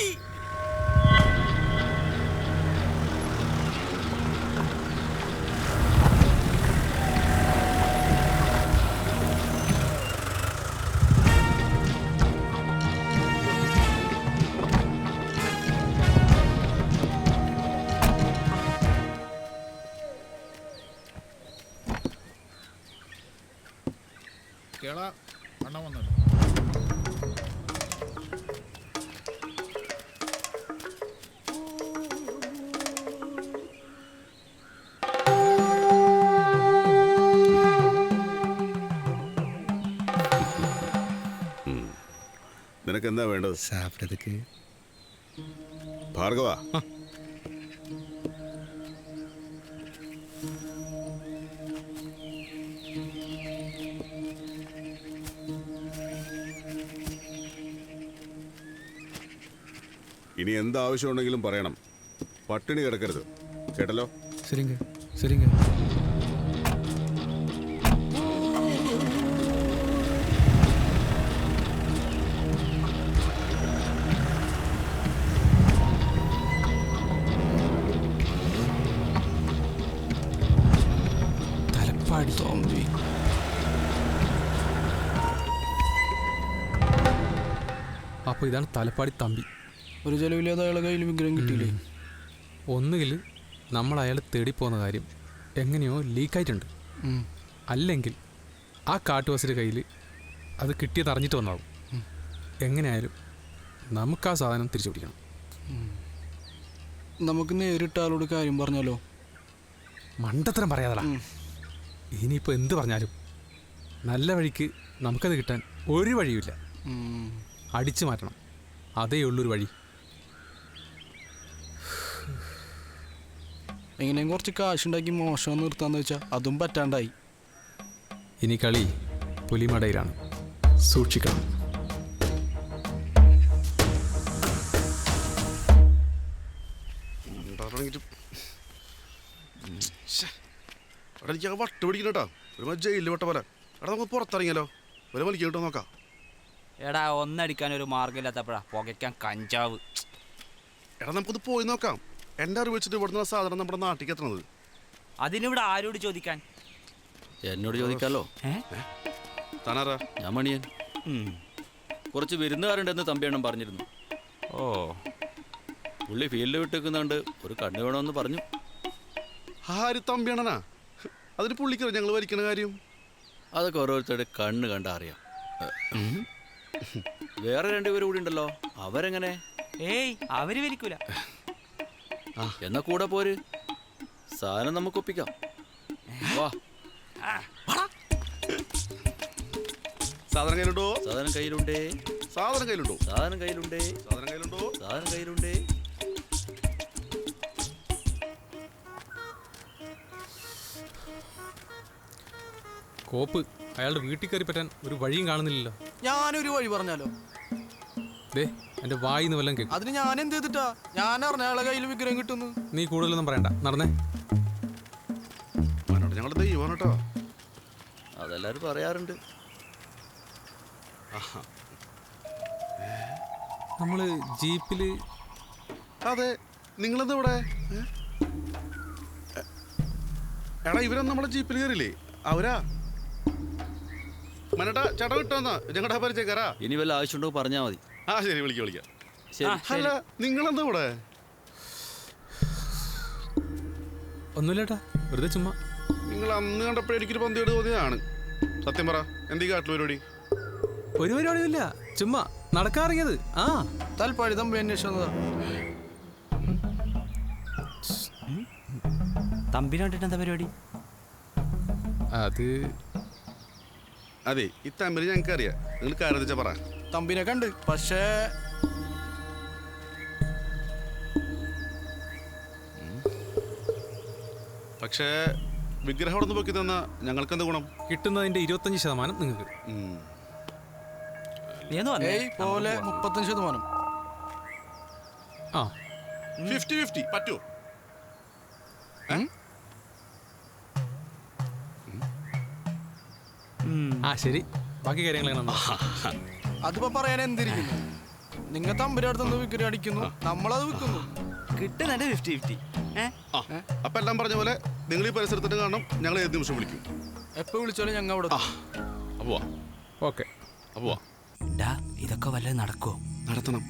കേള അണ്ണ വന്നല്ലോ.
നിനക്ക് എന്താ വേണ്ടത്?
സാപ്പിടതൊക്കെ
ഭാർഗവ, ഇനി എന്താവശ്യമുണ്ടെങ്കിലും പറയണം. പട്ടിണി കിടക്കരുത്, കേട്ടല്ലോ?
சரிங்க சரிங்க.
തലപ്പാടി തോമ്പി.
അപ്പോൾ ഇതാണ് തലപ്പാടി തമ്പി.
ഒരു ചെലവില്ലാതെ അയാളെ കയ്യിൽ വിഗ്രഹം കിട്ടിയില്ലേ?
ഒന്നുകിൽ നമ്മൾ അയാൾ തേടിപ്പോകുന്ന കാര്യം എങ്ങനെയോ ലീക്കായിട്ടുണ്ട്, അല്ലെങ്കിൽ ആ കാട്ടുവാസിയുടെ കയ്യിൽ അത് കിട്ടിയത് അറിഞ്ഞിട്ട് വന്നാവും. എങ്ങനെയായാലും നമുക്ക് ആ സാധനം തിരിച്ചു പിടിക്കണം.
നമുക്ക് നേരിട്ട് ആളോട് കാര്യം പറഞ്ഞാലോ?
മണ്ടത്തരം പറയാതടാ. ഇനിയിപ്പോൾ എന്ത് പറഞ്ഞാലും നല്ല വഴിക്ക് നമുക്കത് കിട്ടാൻ ഒരു വഴിയുമില്ല. അടിച്ചു മാറ്റണം, അതേ ഉള്ളൊരു വഴി.
എങ്ങനെയും കുറച്ച് കാശുണ്ടാക്കി മോശം നിർത്താന്ന് വെച്ചാൽ അതും പറ്റാണ്ടായി.
ഇനി കളി പുലിമടയിലാണ്, സൂക്ഷിക്കണം.
എനിക്ക് വട്ട് പിടിക്കണേട്ടാ, ഒരു ജയിലിൽ വിട്ട പോലെ. എടാ നമുക്ക് പുറത്തിറങ്ങിയാലോ? ഒരു വലിക്ക് കിട്ടോ നോക്കാം.
എടാ ഒന്നടിക്കാൻ ഒരു മാർഗ്ഗമില്ലാത്തപ്പോഴാ പുകയ്ക്കാൻ കഞ്ചാവ്.
എടാ നമുക്കൊന്ന് പോയി നോക്കാം. എൻ്റെ അറിവ് വെച്ചിട്ട് ഇവിടുന്ന് സാധനം നമ്മുടെ നാട്ടിലേക്ക് എത്തണത്.
അതിനിവിടെ ആരോട് ചോദിക്കാൻ?
എന്നോട് ചോദിക്കാലോ.
താനാരാ?
ഞാൻ മണിയൻ. കുറച്ച് വിരുന്നുകാരുണ്ടെന്ന് തമ്പിയണ്ണം പറഞ്ഞിരുന്നു.
ഓ,
പുള്ളി ഫീൽഡ് വിട്ടേക്കുന്നുണ്ട്, ഒരു കണ്ണു വേണമെന്ന് പറഞ്ഞു.
ആര് തമ്പിയണ്ണനാ? അതിന് പുള്ളിക്കോ ഞങ്ങൾ വലിക്കണ കാര്യം?
അതൊക്കെ ഓരോരുത്തരുടെ കണ്ണ് കണ്ടാ അറിയാം. വേറെ രണ്ടുപേരും കൂടി ഉണ്ടല്ലോ, അവരെങ്ങനെ?
ഏയ്, അവര് വലിക്കൂല.
എന്നാ കൂടെ പോര്, സാധനം നമുക്ക് ഒപ്പിക്കാം. വാ.
സാധനം കയ്യിലുണ്ടോ?
സാധനം കയ്യിലുണ്ടേ.
സാധനം കയ്യിലുണ്ടോ?
സാധനം കയ്യിലുണ്ടേ.
സാധനം കയ്യിലുണ്ടോ?
സാധനം കയ്യിലുണ്ടേ.
കോപ്പ് അയാളുടെ വീട്ടിൽ കയറി പറ്റാൻ ഒരു വഴിയും കാണുന്നില്ലല്ലോ.
ഞാനൊരു വഴി പറഞ്ഞാലോ?
ദേ എൻ്റെ വായിന്ന് വല്ലതും കേൾക്കും.
അതിന് ഞാൻ എന്ത് ചെയ്തിട്ടാ? ഞാൻ അറിഞ്ഞ അയാളെ കയ്യിൽ വിഗ്രഹം കിട്ടുന്നു.
നീ കൂടുതലൊന്നും പറയണ്ട, നടന്നേ.
ഞങ്ങളുടെ ദൈവമാണ് കേട്ടോ.
അതെല്ലാരും പറയാറുണ്ട്.
നമ്മള് ജീപ്പില്.
അതെ, നിങ്ങളെന്താ ഇവിടെ? എടാ ഇവരൊന്നും നമ്മളെ ജീപ്പിൽ കയറില്ലേ? അവരാ മനട്ടാ ചേട്ടാ കിട്ടുമെന്നാ ഞങ്ങളുടെ പരിചയക്കാരാ.
ഇനി വല്ല ആവശ്യമുണ്ടോ പറഞ്ഞാൽ മതി.
ആ ശരി, വിളിക്കാം.
അല്ല
നിങ്ങളെന്താ ഇവിടെ?
ഒന്നുമില്ലേട്ടാ, വെറുതെ ചുമ്മാ.
നിങ്ങൾ അന്ന് കണ്ടപ്പോഴേ എനിക്കൊരു പന്തിയോട് തോന്നിയതാണ്. സത്യം പറ, എന്തീ കാട്ടിൽ പരിപാടി?
ഒരു പരിപാടിയില്ല, ചുമ്മാ നടക്കാറിയത്. ആ
തൽപ്പാടി തമ്പി അന്വേഷിച്ചതാ.
തമ്പിനെ കണ്ടിട്ട് എന്താ പരിപാടി?
അത്
അതെ, ഈ തമ്മിൽ ഞങ്ങൾക്ക് അറിയാം. നിങ്ങൾ കാര്യം വെച്ചാ പറ.
തമ്പിനെ കണ്ട്, പക്ഷേ
പക്ഷേ വിഗ്രഹം അവിടെ നിന്ന് പൊക്കി തന്ന ഞങ്ങൾക്ക് എന്താ ഗുണം?
കിട്ടുന്നതിന്റെ 25% നിങ്ങൾക്ക്.
പോലെ 35%.
ആ
50-50 പറ്റൂ?
ആ ശരി, ബാക്കി കാര്യങ്ങൾ
അതിപ്പോ പറയാൻ എന്തിരിക്കുന്നു? നിങ്ങൾ തമ്പിന്റെ അടുത്തുനിന്ന് വിഗ്രഹം അടിക്കുന്നു, നമ്മളത് വിൽക്കുന്നു.
കിട്ടുന്നുണ്ട് 50-50.
അപ്പൊ എല്ലാം പറഞ്ഞ പോലെ നിങ്ങൾ ഈ പരിസരത്തിന് കാണണം. ഞങ്ങൾ ഏത് നിമിഷം വിളിക്കും.
എപ്പോ വിളിച്ചാലും ഞങ്ങൾ അവിടെ.
ഓക്കെ.
ഇതൊക്കെ വല്ലതും നടക്കുമോ?
നടത്തണം.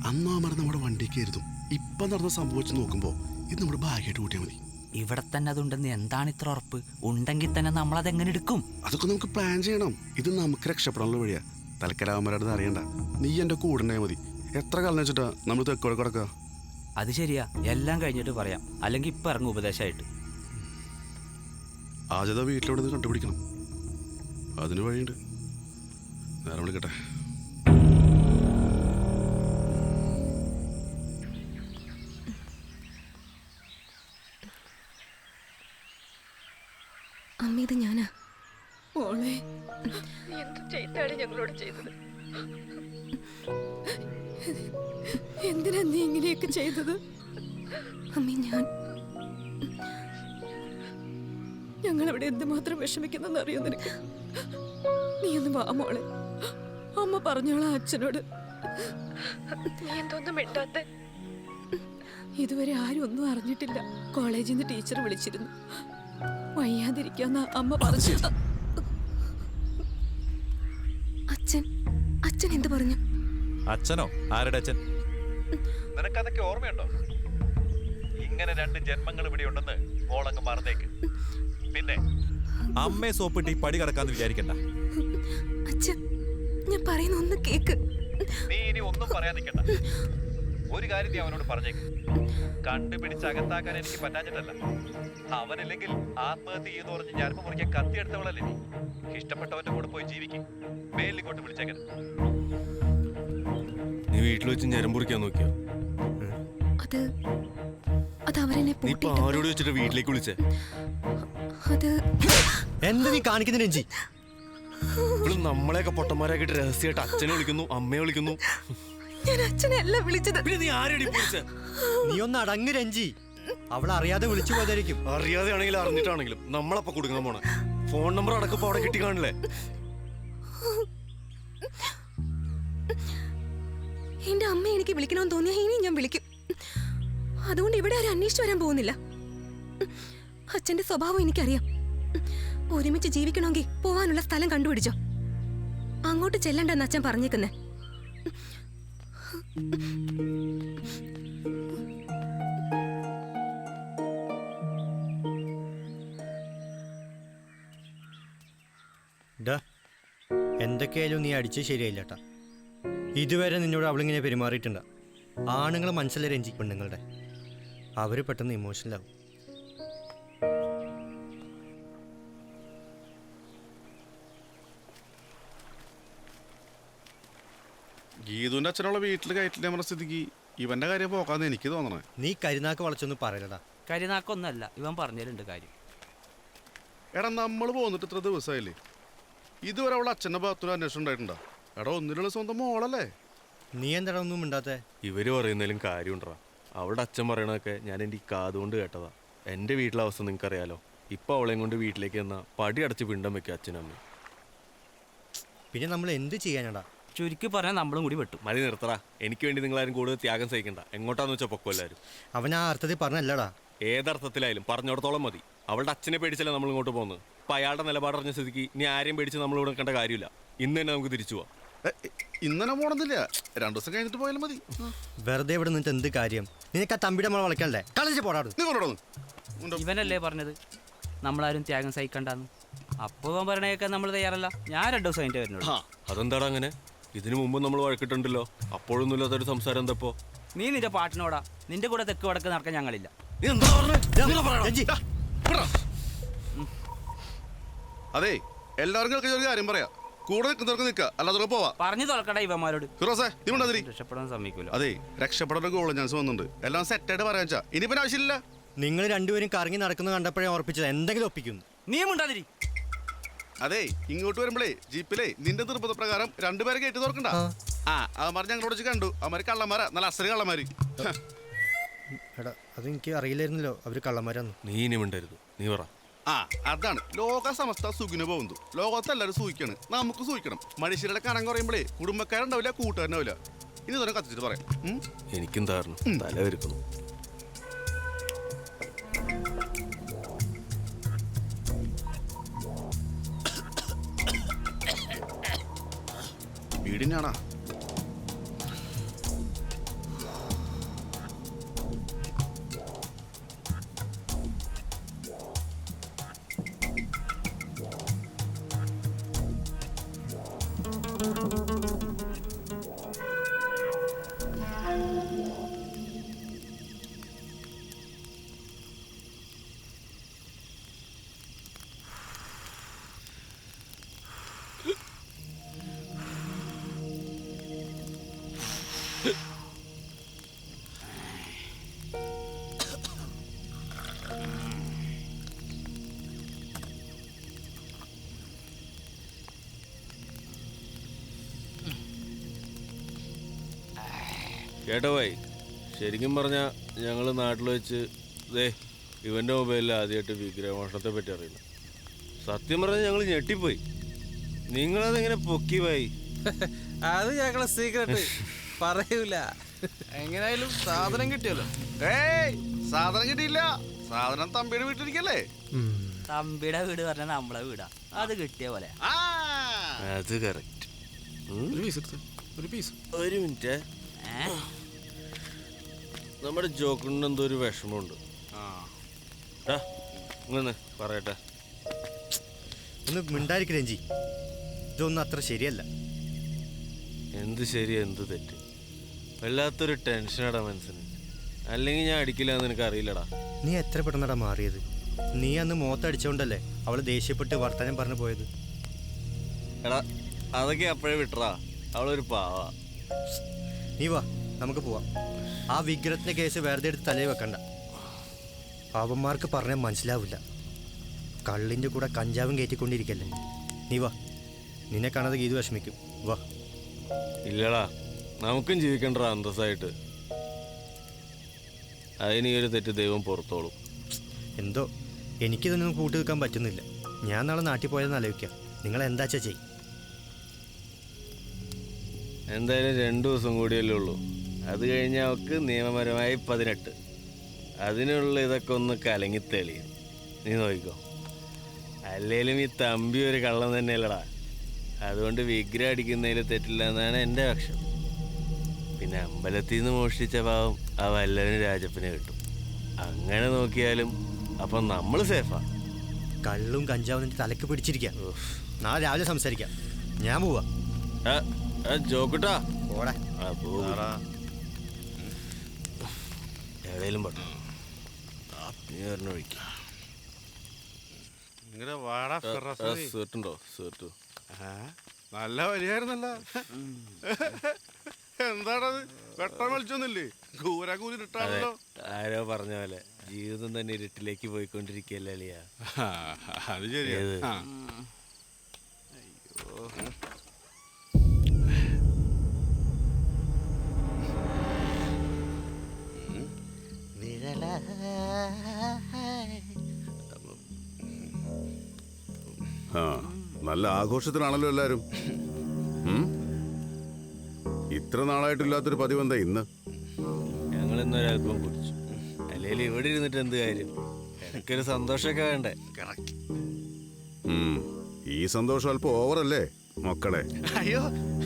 അന്നാ മരം നമ്മുടെ വണ്ടിക്ക് കരുതും. ഇപ്പൊ നടന്ന സംഭവിച്ച് നോക്കുമ്പോ ഇത് നമ്മുടെ ഭാഗ്യമായിട്ട് കൂട്ടിയാൽ മതി.
ഇവിടെ തന്നെ അതുണ്ടെന്ന് എന്താണ് ഇത്ര ഉറപ്പ്? ഉണ്ടെങ്കിൽ തന്നെ നമ്മളതെങ്ങനെ എടുക്കും?
അതൊക്കെ നമുക്ക് പ്ലാൻ ചെയ്യണം. ഇത് നമുക്ക് രക്ഷപ്പെടാനുള്ള വഴിയാ. തലക്കരാമരാട് അറിയണ്ട. നീ എൻ്റെ കൂടെ മതി. എത്ര കാലം വെച്ചിട്ടാ നമ്മൾ തെക്കോടെ കിടക്കുക?
അത് ശരിയാ, എല്ലാം കഴിഞ്ഞിട്ട് പറയാം. അല്ലെങ്കിൽ ഇപ്പം ഇറങ്ങും ഉപദേശമായിട്ട്.
ആജത വീട്ടിലോട് നിന്ന് കണ്ടുപിടിക്കണം. അതിന് വഴിയുണ്ട്. നേരം വിളിക്കട്ടെ.
അമ്മ, ഇത് ഞാനാ.
മോളെ, എന്ത് ചെയ്താണ് ഞങ്ങളോട് ചെയ്തത്? എന്തിനാ നീ ഇങ്ങനെയൊക്കെ ചെയ്തത്?
അമ്മ,
ഞങ്ങളിവിടെ എന്തുമാത്രം വിഷമിക്കുന്നെന്ന് അറിയോ നിനക്ക്? നീ ഒന്ന് വാ മോളെ, അമ്മ പറഞ്ഞോളാം അച്ഛനോട്. നീ എന്തോന്നും മിണ്ടാത്തെ? ഇതുവരെ ആരും ഒന്നും അറിഞ്ഞിട്ടില്ല. കോളേജിൽ നിന്ന് ടീച്ചർ വിളിച്ചിരുന്നു. വയ്യാതിരിക്കാന്ന അമ്മ പറഞ്ഞു.
അച്ഛൻ എന്ത് പറഞ്ഞു?
അച്ഛനോ? ആരുടെ അച്ഛൻ? നിനക്കതൊക്കെ ഓർമ്മയുണ്ടോ? ഇങ്ങനെ 2 ജന്മങ്ങൾ ഇവിടെ ഉണ്ടെന്ന് മോളങ്ങ് മറന്നേക്ക്. പിന്നെ അമ്മയെ സോപ്പിട്ട് ഈ പടി കടക്കാന്ന് വിചാരിക്കണ്ട.
അച്ഛൻ, ഞാൻ പറയുന്ന ഒന്ന് കേക്ക്.
നീ ഇനി ഒന്നും പറയാൻ നിൽക്കണ്ട. ഒരു കാര്യം നീ അവനോട് പറഞ്ഞേക്ക്. കണ്ടുപിടിച്ച് അകത്താക്കാൻ എനിക്ക് പറ്റാഞ്ഞിട്ടല്ല. അവനില്ലെങ്കിൽ ആത്മഹത്യ ചെയ്യുന്ന പറഞ്ഞ് ഞാനിപ്പോ മുറിക്കാൻ കത്തി എടുത്തവളല്ലേ നീ. ഇഷ്ടപ്പെട്ടവന്റെ കൂടെ പോയി ജീവിക്കും. മേലിങ്ങോട്ട് വിളിച്ചേക്കൻ.
നീ വീട്ടിൽ വെച്ച് ഞരം പൊറിക്കാൻ നോക്കിയോ?
അത് അവരെന്നെ
നീ ഇപ്പൊ ആരോട് വെച്ചിട്ട് വീട്ടിലേക്ക് വിളിച്ചേ?
എന്താ നീ കാണിക്കുന്ന രഞ്ജി?
ഇപ്പോഴും നമ്മളെയൊക്കെ പൊട്ടന്മാരാക്കിട്ട് രഹസ്യമായിട്ട് അച്ഛനെ വിളിക്കുന്നു, അമ്മയെ വിളിക്കുന്നു.
ഞാൻ അച്ഛനെ അല്ല വിളിച്ചത്.
പിന്നെ നീ ആരെടി വിളിച്ചേ?
നീ ഒന്ന് അടങ്ങ് രഞ്ജി. അവൾ അറിയാതെ വിളിച്ചു പോയതായിരിക്കും.
അറിയാതെ ആണെങ്കിലും അറിഞ്ഞിട്ടാണെങ്കിലും നമ്മളപ്പ കൊടുക്കുന്ന പോണ ഫോൺ നമ്പർ അടക്കപ്പോ അവിടെ കിട്ടി കാണില്ലേ?
എന്റെ അമ്മ എനിക്ക് വിളിക്കണമെന്ന് തോന്നിയാ ഇനി ഞാൻ വിളിക്കും. അതുകൊണ്ട് ഇവിടെ ആരും അന്വേഷിച്ചു വരാൻ പോകുന്നില്ല. അച്ഛന്റെ സ്വഭാവം എനിക്കറിയാം. ഒരുമിച്ച് ജീവിക്കണമെങ്കിൽ പോവാനുള്ള സ്ഥലം കണ്ടുപിടിച്ചോ. അങ്ങോട്ട് ചെല്ലണ്ടെന്ന് അച്ഛൻ പറഞ്ഞേക്കുന്നേ.
എന്തൊക്കെയായാലും നീ അടിച്ച് ശരിയായില്ല കേട്ടാ. ഇതുവരെ നിന്നോട് അവളിങ്ങനെ പെരുമാറിയിട്ടുണ്ട. ആണുങ്ങൾ മനസ്സിലെ രഞ്ജി പെണ്ണുങ്ങളുടെ അവര് പെട്ടെന്ന് ഇമോഷണലാവും.
ഗീതുവിന്റെ അച്ഛനുള്ള വീട്ടിൽ കയറ്റില്ല നമ്മുടെ സ്ഥിതിക്ക് ഇവന്റെ കാര്യം പോക്കാന്ന് എനിക്ക് തോന്നണേ.
നീ കരിനാക്ക് വളച്ചൊന്നും പറയലടാ.
കരിനാക്കൊന്നല്ല, ഇവൻ പറഞ്ഞതിലുണ്ട് കാര്യം.
എടാ, നമ്മൾ പോന്നിട്ട് ഇത്ര ദിവസമായില്ലേ? ഇതുവരെ അവളുടെ അച്ഛൻ്റെ ഭാഗത്തൊരു അന്വേഷണം ഉണ്ടായിട്ടുണ്ടോ? എടാ, ഒന്നിനുള്ള സ്വന്തം മോളല്ലേ?
നീ എന്താ ഒന്നും മിണ്ടാത്തെ?
ഇവര് പറയുന്നതിലും കാര്യമുണ്ടാ. അവളുടെ അച്ഛൻ പറയണതൊക്കെ ഞാൻ എൻ്റെ ഈ കാതുകൊണ്ട് കേട്ടതാ. എൻ്റെ വീട്ടിലെ അവസ്ഥ നിനക്കറിയാലോ. ഇപ്പൊ അവളെയും കൊണ്ട് വീട്ടിലേക്ക് എന്നാ പടി അടച്ച് പിണ്ടം വെക്കുക അച്ഛനമ്മ.
പിന്നെ നമ്മൾ എന്ത് ചെയ്യാനടാ?
ചുരുക്കി പറഞ്ഞാൽ നമ്മളും കൂടി വെട്ടും.
മതി, നിർത്തടാ. എനിക്ക് വേണ്ടി നിങ്ങളാരും കൂടുതൽ ത്യാഗം സഹിക്കണ്ട. എങ്ങോട്ടാന്ന് വെച്ചാൽ പൊക്കോ എല്ലാവരും.
അവൻ ആ അർത്ഥത്തിൽ പറഞ്ഞല്ലടാ.
ഏതർത്ഥത്തിലായാലും പറഞ്ഞിടത്തോളം മതി. അവളുടെ അച്ഛനെ പേടിച്ചല്ലേ നമ്മൾ ഇങ്ങോട്ട് പോകുന്നത്. അപ്പൊ അയാളുടെ നിലപാടറിഞ്ഞ സ്ഥിതിക്ക് ഇനി ആരെയും പേടിച്ച് നമ്മൾ ഇവിടെ കണ്ട കാര്യമില്ല. ഇന്ന് തന്നെ നമുക്ക് തിരിച്ചു പോവാം.
ഇന്നെ പോണെന്നില്ല, 2 ദിവസം കഴിഞ്ഞിട്ട് പോയാലും മതി.
വെറുതെ ഇവിടെ നിന്നിട്ട് എന്ത് കാര്യം? നിനക്ക് ആ തമ്പിയുടെ മോളെ വളയ്ക്കണ്ടേ? കളിച്ച് പോടാ.
ഇവനല്ലേ പറഞ്ഞത് നമ്മളാരും ത്യാഗം സഹിക്കണ്ടെന്ന്? അപ്പോൾ ഇവൻ പറയണേക്കാൻ നമ്മൾ തയ്യാറല്ല. ഞാൻ 2 ദിവസം കഴിഞ്ഞിട്ട് വരുന്നുള്ളൂ.
അതെന്താടാ അങ്ങനെ? ഇതിനു മുമ്പ് നമ്മൾ വഴക്കിട്ടുണ്ടല്ലോ. അപ്പോഴൊന്നും ഇല്ലാത്തൊരു സംസാരം എന്തപ്പോ?
നീ നിന്റെ പാട്ടിനോടാ. നിന്റെ കൂടെ തെക്ക് വടക്ക് നടക്കാൻ ഞങ്ങളില്ല.
അതെ, എല്ലാവർക്കും ഒരു കാര്യം പറയാ. കൂടെ നിൽക്കുന്നവർക്ക് നിൽക്കുക, അല്ലാതെ പോവാ.
പറഞ്ഞു തുറക്കട ഇവന്മാരോട്.
രക്ഷപ്പെടാൻ സമ്മതിക്കൂല.
അതെ, രക്ഷപ്പെടാൻ ഗോൾ ചാൻസ് വന്നിട്ടുണ്ട്. എല്ലാം സെറ്റായിട്ട് പറയാൻ വെച്ചാ ഇനിയിപ്പോ ആവശ്യമില്ല.
നിങ്ങൾ രണ്ടുപേരും കറങ്ങി നടക്കുന്നത് കണ്ടപ്പോഴേ ഉറപ്പിച്ചത് എന്തെങ്കിലും ഒപ്പിക്കുന്നു.
നീ ഉണ്ടാതിരി.
അതെ, ഇങ്ങോട്ട് വരുമ്പോഴേ ജീപ്പിലേ നിന്റെ നിർബന്ധപ്രകാരം 2 പേരെ കയറ്റി തുറക്കണ്ട. അവന്മാർ ഞങ്ങളോട് വെച്ച് കണ്ടു. അവന്മാര് കള്ളന്മാരാ, നല്ല അസല് കള്ളന്മാര്.
എടാ, അതെനിക്ക് അറിയില്ലായിരുന്നല്ലോ അവര് കള്ളന്മാരാന്ന്.
നീ ഇനി മിണ്ടരുത്. നീ പറ.
അതാണ് ലോക സമസ്ത സുഖിന് പോകുന്നു. ലോകത്ത് എല്ലാവരും സൂഹിക്കാണ്, നമുക്ക് സൂഹിക്കണം. മനുഷ്യരുടെ കനം കുറയുമ്പോഴേ കുടുംബക്കാരുണ്ടാവില്ല, കൂട്ടുകാരുണ്ടാവില്ല. ഇനി തന്നെ കത്തിച്ചിട്ട് പറയാം.
എനിക്കും താരണം, തല വരുക്കുന്നു.
വീടിനാണാ
കേട്ടോ ഭായി, ശരിക്കും പറഞ്ഞാൽ ഞങ്ങൾ നാട്ടിൽ വെച്ച് ഇവൻ്റെ മൊബൈലിൽ ആദ്യമായിട്ട് വിഗ്രഹമോഷണത്തെ പറ്റി അറിയുന്നു. സത്യം പറഞ്ഞാൽ ഞങ്ങൾ ഞെട്ടിപ്പോയി. നിങ്ങളതെങ്ങനെ പൊക്കി ഭായി?
അത് ഞങ്ങളെ സീക്രട്ട് പറയൂല. എങ്ങനെയായാലും സാധനം കിട്ടിയല്ലോ.
സാധനം കിട്ടിയില്ല, സാധനം തമ്പിയുടെ വീട്ടിലിരിക്കല്ലേ.
തമ്പിയുടെ വീട് പറഞ്ഞാൽ നമ്മളെ വീടാ, അത് കിട്ടിയ പോലെ.
അത് കറക്റ്റ്. ഒരു മിനിറ്റ്, നമ്മുടെ ജോക്കിന് എന്തോ ഒരു വിഷമമുണ്ട്. ഇങ്ങനെ പറയട്ടെ.
ഒന്ന് മിണ്ടായിരിക്കും രഞ്ജി, ഇതൊന്നും അത്ര ശരിയല്ല.
എന്ത് ശരി എന്ത് തെറ്റ്? വല്ലാത്തൊരു ടെൻഷനാടാ മനസ്സിന്. അല്ലെങ്കിൽ ഞാൻ അടിക്കില്ലെന്ന് എനിക്ക് അറിയില്ലടാ.
നീ എത്ര പെട്ടെന്നടാ മാറിയത്? നീ അന്ന് മുഖത്തടിച്ചോണ്ടല്ലേ അവള് ദേഷ്യപ്പെട്ട് വർത്തമാനം പറഞ്ഞു പോയത്.
എടാ അതൊക്കെ അപ്പോഴേ വിട്ടറാ, അവളൊരു പാവാ.
നീ വാ, നമുക്ക് പോവാം. ആ വിഗ്രഹത്തിന്റെ കേസ് വെറുതെ എടുത്ത് തലയിൽ വെക്കണ്ട. പാവന്മാർക്ക് പറഞ്ഞാൽ മനസ്സിലാവില്ല. കള്ളിൻ്റെ കൂടെ കഞ്ചാവും കയറ്റിക്കൊണ്ടിരിക്കല്ലേ. നീ വാ, നിന്നെ കാണാതെ ഗീത് വിഷമിക്കും. വാ.
ഇല്ലടാ, നമുക്കും ജീവിക്കണ്ട അന്തസ്സായിട്ട്. അതിന് ഈ ഒരു തെറ്റ് ദൈവം പുറത്തോളും.
എന്തോ എനിക്കിതൊന്നും കൂട്ടി വെക്കാൻ പറ്റുന്നില്ല. ഞാൻ നാളെ നാട്ടിൽ പോയതെന്ന് ആലോചിക്കാം. നിങ്ങൾ എന്താച്ചാ ചെയ്യും?
എന്തായാലും 2 ദിവസം കൂടിയല്ലേ ഉള്ളൂ. അത് കഴിഞ്ഞാൽ അവൾക്ക് നിയമപരമായി 18. അതിനുള്ള ഇതൊക്കെ ഒന്ന് കലങ്ങി തെളിയും. നീ നോക്കിക്കോ. അല്ലേലും ഈ തമ്പി ഒരു കള്ളം തന്നെയല്ലടാ. അതുകൊണ്ട് വിഗ്രഹം അടിക്കുന്നതിൽ തെറ്റില്ല എന്നാണ് എൻ്റെ പക്ഷം. പിന്നെ അമ്പലത്തിൽ നിന്ന് മോഷ്ടിച്ച പാവം ആ വല്ലവന് രാജപ്പനെ കിട്ടും. അങ്ങനെ നോക്കിയാലും അപ്പം നമ്മൾ സേഫാ.
കള്ളും കഞ്ചാവും തലക്ക് പിടിച്ചിരിക്കാം. നാളെ രാവിലെ സംസാരിക്കാം. ഞാൻ പോവാ.
ജോക്കുട്ടാ
ഓടാ.
എവിടെയും പറ്റും. നീ പറഞ്ഞ ഒഴിക്ക. സീട്ടുണ്ടോ? സീട്ടു
നല്ല വലിയായിരുന്നല്ല. എന്താണത്? വെട്ടം വലിച്ചൊന്നില്ലേ? കൂരിട്ടാണല്ലോ.
ആരോ പറഞ്ഞ പോലെ ജീവിതം തന്നെ ഇരുട്ടിലേക്ക് പോയിക്കൊണ്ടിരിക്കുകയല്ലേ അളിയാ.
അത് ശരിയാ.
നല്ല ആഘോഷത്തിലാണല്ലോ എല്ലാരും. ഇത്ര നാളായിട്ടില്ലാത്തൊരു പതിവ് എന്താ ഇന്ന്?
ഞങ്ങൾ ഇന്നൊരൽപ്പം കുടിച്ചു. അല്ലെങ്കിൽ ഇവിടെ ഇരുന്നിട്ട് എന്ത് കാര്യം? എനിക്കൊരു സന്തോഷമൊക്കെ വേണ്ടേ?
ഈ സന്തോഷം അല്പം ഓവറല്ലേ മക്കളെ?
അയ്യോ,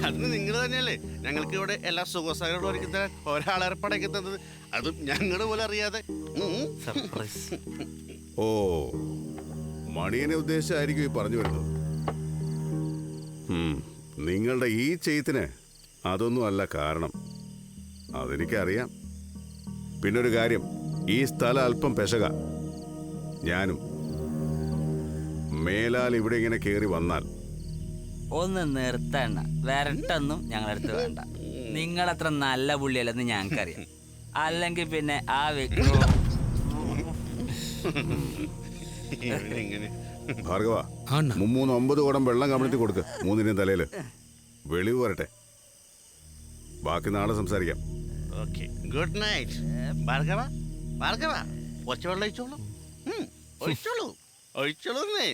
അതിന് നിങ്ങൾ തന്നെയല്ലേ ഞങ്ങൾക്ക് ഇവിടെ എല്ലാ സുഖസാഗരം ഒരുക്കി തരാൻ ഒരാളേർപ്പാടാക്കി തന്നത്. അതും ഞങ്ങൾ പോലെ അറിയാതെ.
സർപ്രൈസ്.
ഓ, മണിയനെ ഉദ്ദേശിച്ചായിരിക്കും ഈ പറഞ്ഞു വരുന്നത്. നിങ്ങളുടെ ഈ ചെയ്ത്തിന് അതൊന്നും അല്ല കാരണം. അതെനിക്കറിയാം. പിന്നൊരു കാര്യം, ഈ സ്ഥലം അല്പം പെശക. ഞാനും മേലാൽ ഇവിടെ ഇങ്ങനെ കയറി വന്നാൽ
ഒന്ന് നിർത്തണ്ട. വരട്ടൊന്നും ഞങ്ങളടുത്ത് വേണ്ട. നിങ്ങളത്ര നല്ല പുള്ളിയല്ലെന്ന് ഞങ്ങൾക്കറിയാം. അല്ലെങ്കിൽ പിന്നെ ആ
ഭാർഗവ, 3 കുടം വെള്ളം കമഴ്ത്തി കൊടുക്ക് 3-നും തലയില്. വെളിവ് വരട്ടെ. ബാക്കി നാളെ സംസാരിക്കാം.
Good night. ഭാർഗവ, ഭാർഗവ, കുറച്ച് വെള്ളം ഒഴിച്ചോളൂ. ഒഴിച്ചോളൂ, ഒഴിച്ചോളൂന്നേ.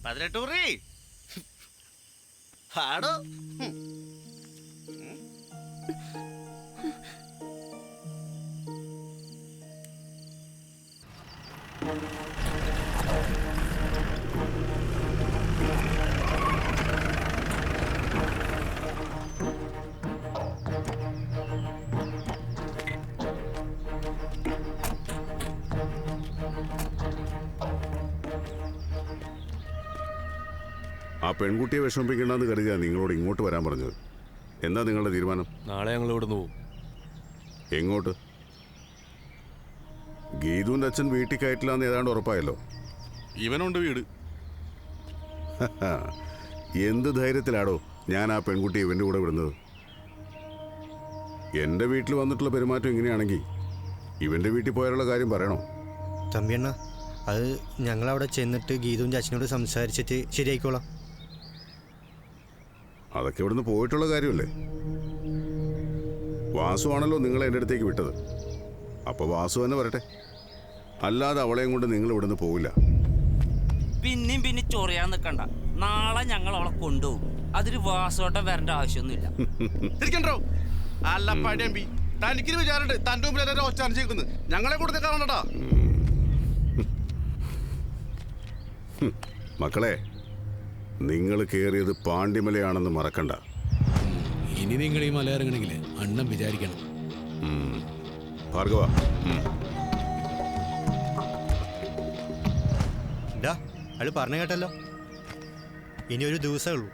18 ഉറി ആടോ.
ആ പെൺകുട്ടിയെ വിഷമിപ്പിക്കണ്ടെന്ന് കരുതിയാ നിങ്ങളോട് ഇങ്ങോട്ട് വരാൻ പറഞ്ഞത്. എന്താ നിങ്ങളുടെ തീരുമാനം?
നാളെ ഞങ്ങൾ ഇവിടുന്ന് പോവും.
എങ്ങോട്ട്? ഗീതുവിൻ്റെ അച്ഛൻ വീട്ടിൽ കയറ്റില്ലാന്ന് ഏതാണ്ട് ഉറപ്പായല്ലോ.
ഇവനുണ്ട് വീട്.
എന്ത് ധൈര്യത്തിലാടോ ഞാൻ ആ പെൺകുട്ടി ഇവൻ്റെ കൂടെ വിടുന്നത്? എൻ്റെ വീട്ടിൽ വന്നിട്ടുള്ള പെരുമാറ്റം ഇങ്ങനെയാണെങ്കിൽ ഇവൻ്റെ വീട്ടിൽ പോയാലുള്ള കാര്യം പറയണോ?
തമ്പിയണ്ണ, അത് ഞങ്ങളവിടെ ചെന്നിട്ട് ഗീതുവിൻ്റെ അച്ഛനോട് സംസാരിച്ചിട്ട് ശരിയായിക്കോളാം.
അതൊക്കെ ഇവിടുന്ന് പോയിട്ടുള്ള കാര്യമല്ലേ? വാസുവാണല്ലോ നിങ്ങളെ എൻ്റെ അടുത്തേക്ക് വിട്ടത്. അപ്പോൾ വാസു തന്നെ വരട്ടെ, അല്ലാതെ അവളെയും കൊണ്ട് നിങ്ങൾ ഇവിടുന്ന് പോവില്ല.
പിന്നെയും പിന്നെ ചൊറിയാൻ നിൽക്കണ്ട. നാളെ ഞങ്ങൾ അവളെ കൊണ്ടുപോകും. അതിന് വാസോട്ടം വരേണ്ട ആവശ്യമൊന്നുമില്ല.
അല്ല പടിയമ്പി, തനിക്ക് വിചാരണ്ട് തൻ്റെ മുമ്പിൽ ഒച്ചാൻ ചെയ്യുന്നത് ഞങ്ങളെ കൂടുതൽ കാണണ്ടാ.
മക്കളെ, നിങ്ങൾ കയറിയത് പാണ്ടിമലയാണെന്ന് മറക്കണ്ട.
ഇനി നിങ്ങൾ ഈ മല ഇറങ്ങണമെങ്കിൽ അണ്ണം വിചാരിക്കണം.
ഭാർഗവ,
അയാൾ പറഞ്ഞു കേട്ടല്ലോ, ഇനി ഒരു ദിവസമേ ഉള്ളൂ.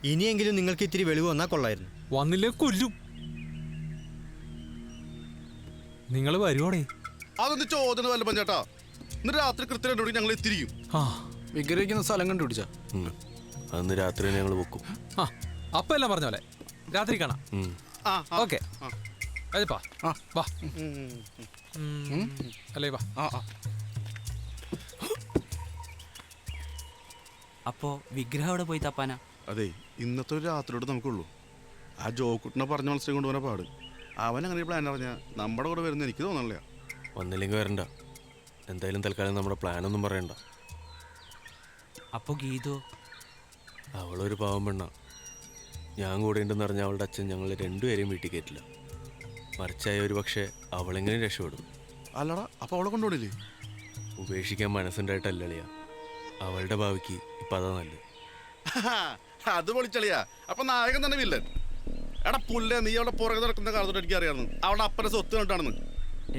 ഇനിയെങ്കിലും നിങ്ങൾക്ക് ഇത്തിരി വെളിവ് വന്നാൽ കൊള്ളായിരുന്നു.
വന്നില്ലേ കൊല്ലും. നിങ്ങൾ വരുവാടേ?
അതൊന്ന് ചോദ്യം വല്ല പഞ്ചേട്ടാ. ഇന്ന് രാത്രി കൃത്യം 2 മണിക്ക് ഞങ്ങൾ എത്തിരിക്കും.
വിഗ്രഹിക്കുന്ന സ്ഥലം കണ്ടുപിടിച്ച
അന്ന് രാത്രി ഞങ്ങൾ വെക്കും.
അപ്പൊ എല്ലാം പറഞ്ഞ പോലെ രാത്രി കാണാം. ഓക്കെ അതെപ്പാ വാ. അല്ലേ വാ.
അപ്പോ വിഗ്രഹം അവിടെ പോയി തപ്പാനാ?
അതെ, ഇന്നത്തെ ഒരു രാത്രിയോട് നമുക്കുള്ളൂ. ആ ജോക്കുട്ടിനെ പറഞ്ഞ മത്സരം കൊണ്ടുപോകാൻ പാട്. അവൻ അങ്ങനെ പ്ലാൻ അറിഞ്ഞാൽ നമ്മുടെ കൂടെ വരുന്ന എനിക്ക് തോന്നണില്ല.
വന്നില്ലെങ്കിൽ വരണ്ട. എന്തായാലും തൽക്കാലം നമ്മുടെ പ്ലാനൊന്നും പറയണ്ട.
അപ്പോ ഗീതു?
അവളൊരു പാവം പെണ്ണ. ഞാൻ കൂടെ ഉണ്ടെന്ന് പറഞ്ഞാൽ അവളുടെ അച്ഛൻ ഞങ്ങൾ രണ്ടുപേരെയും വീട്ടിൽ കയറ്റില്ല. മറിച്ചായ ഒരു പക്ഷേ അവളെങ്ങനെ രക്ഷപ്പെടും.
അല്ലടാ, അപ്പൊ അവളെ കൊണ്ടുപോണില്ലേ?
ഉപേക്ഷിക്കാൻ മനസ്സുണ്ടായിട്ടല്ലിയ. അവളുടെ ഭാവിക്ക് ഇപ്പം അതാ നല്ലത്.
അത് പൊളിച്ചളിയാ. അപ്പൊ നായകൻ തന്നെ വില്ലൻ. എടാ പുല്ലേ, നീ അവളുടെ പുറകെ നടക്കുന്ന കാലത്തോട്ട് എനിക്ക് അറിയാമെന്ന്. അവളുടെ അപ്പനെ സ്വത്ത് കണ്ടാണെന്ന്.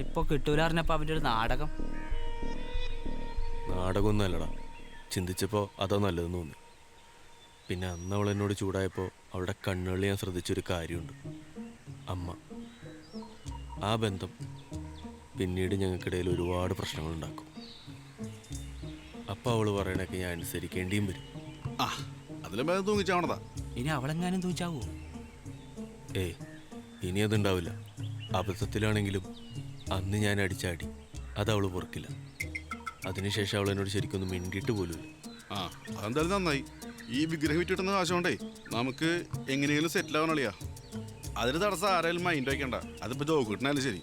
ഇപ്പൊ കിട്ടൂലറിഞ്ഞപ്പോ അവന്റെ ഒരു നാടകം.
നാടകമൊന്നും അല്ലടാ. ചിന്തിച്ചപ്പോൾ അതാ നല്ലതെന്ന് തോന്നി. പിന്നെ അന്ന് അവൾ എന്നോട് ചൂടായപ്പോൾ അവളുടെ കണ്ണുകളിൽ ഞാൻ ശ്രദ്ധിച്ചൊരു കാര്യമുണ്ട്. അമ്മ. ആ ബന്ധം പിന്നീട് ഞങ്ങൾക്കിടയിൽ ഒരുപാട് പ്രശ്നങ്ങളുണ്ടാക്കും. അപ്പം അവൾ പറയണൊക്കെ ഞാൻ അനുസരിക്കേണ്ടിയും വരും.
അതിലും ഭേദം തൂങ്ങിച്ചാവണതാ.
ഇനി അവളെങ്ങാനും തൂച്ചാവോ?
ഏയ്, ഇനി അതുണ്ടാവില്ല. അബദ്ധത്തിലാണെങ്കിലും അന്ന് ഞാൻ അടിച്ചാടി അതവൾ പൊറുക്കില്ല. അതിനുശേഷം അവൾ എന്നോട് ശരിക്കൊന്നും മിണ്ടിയിട്ട് പോലുമില്ല.
അതെന്തായാലും നന്നായി. ഈ വിഗ്രഹം വിറ്റിട്ടുന്ന കാശുകൊണ്ടേ നമുക്ക് എങ്ങനെയെങ്കിലും സെറ്റിൽ ആവണളിയാ. അതിന് തടസ്സം ആരായാലും മൈൻഡ് വയ്ക്കണ്ട. അതിപ്പോ ജോക്കിട്ടനാലും ശരി.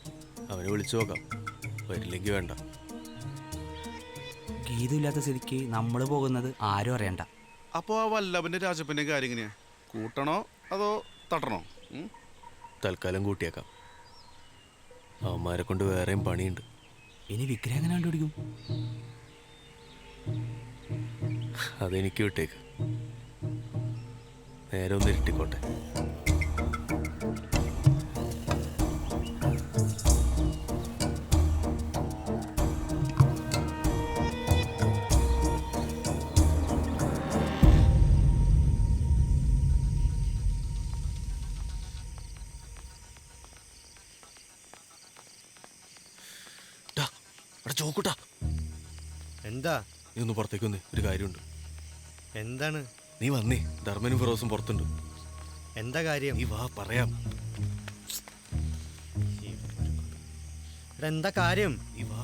അവനെ വിളിച്ചു നോക്കാം. വരില്ലെങ്കിൽ വേണ്ട.
ഗീതു ഇല്ലാത്ത സ്ഥിതിക്ക് നമ്മൾ പോകുന്നത് ആരും അറിയണ്ട.
അപ്പോൾ ആ വല്ലഭന്റെ രാജപ്പന്റെ കാര്യം എങ്ങനെയാ? കൂട്ടണോ അതോ തട്ടണോ?
തൽക്കാലം കൂട്ടിയേക്കാം. അവന്മാരെ കൊണ്ട് വേറെയും പണിയുണ്ട്.
ഇനി വിഗ്രഹം എങ്ങനെ കണ്ടുപിടിക്കും?
അതെനിക്ക് വിട്ടേക്ക്. നേരെ ഒന്ന് ഇരുട്ടിക്കോട്ടെ. ചോക്കൂട്ടാ,
എന്താ?
നീ ഒന്ന് പുറത്തേക്ക് വന്നേ, ഒരു കാര്യമുണ്ട്.
എന്താണ്?
നീ വന്നേ, ധർമ്മനും ഫിറോസും പുറത്തുണ്ട്.
എന്താ കാര്യം?
നീ വാ, പറയാം.
എന്താ കാര്യം?
നീ വാ.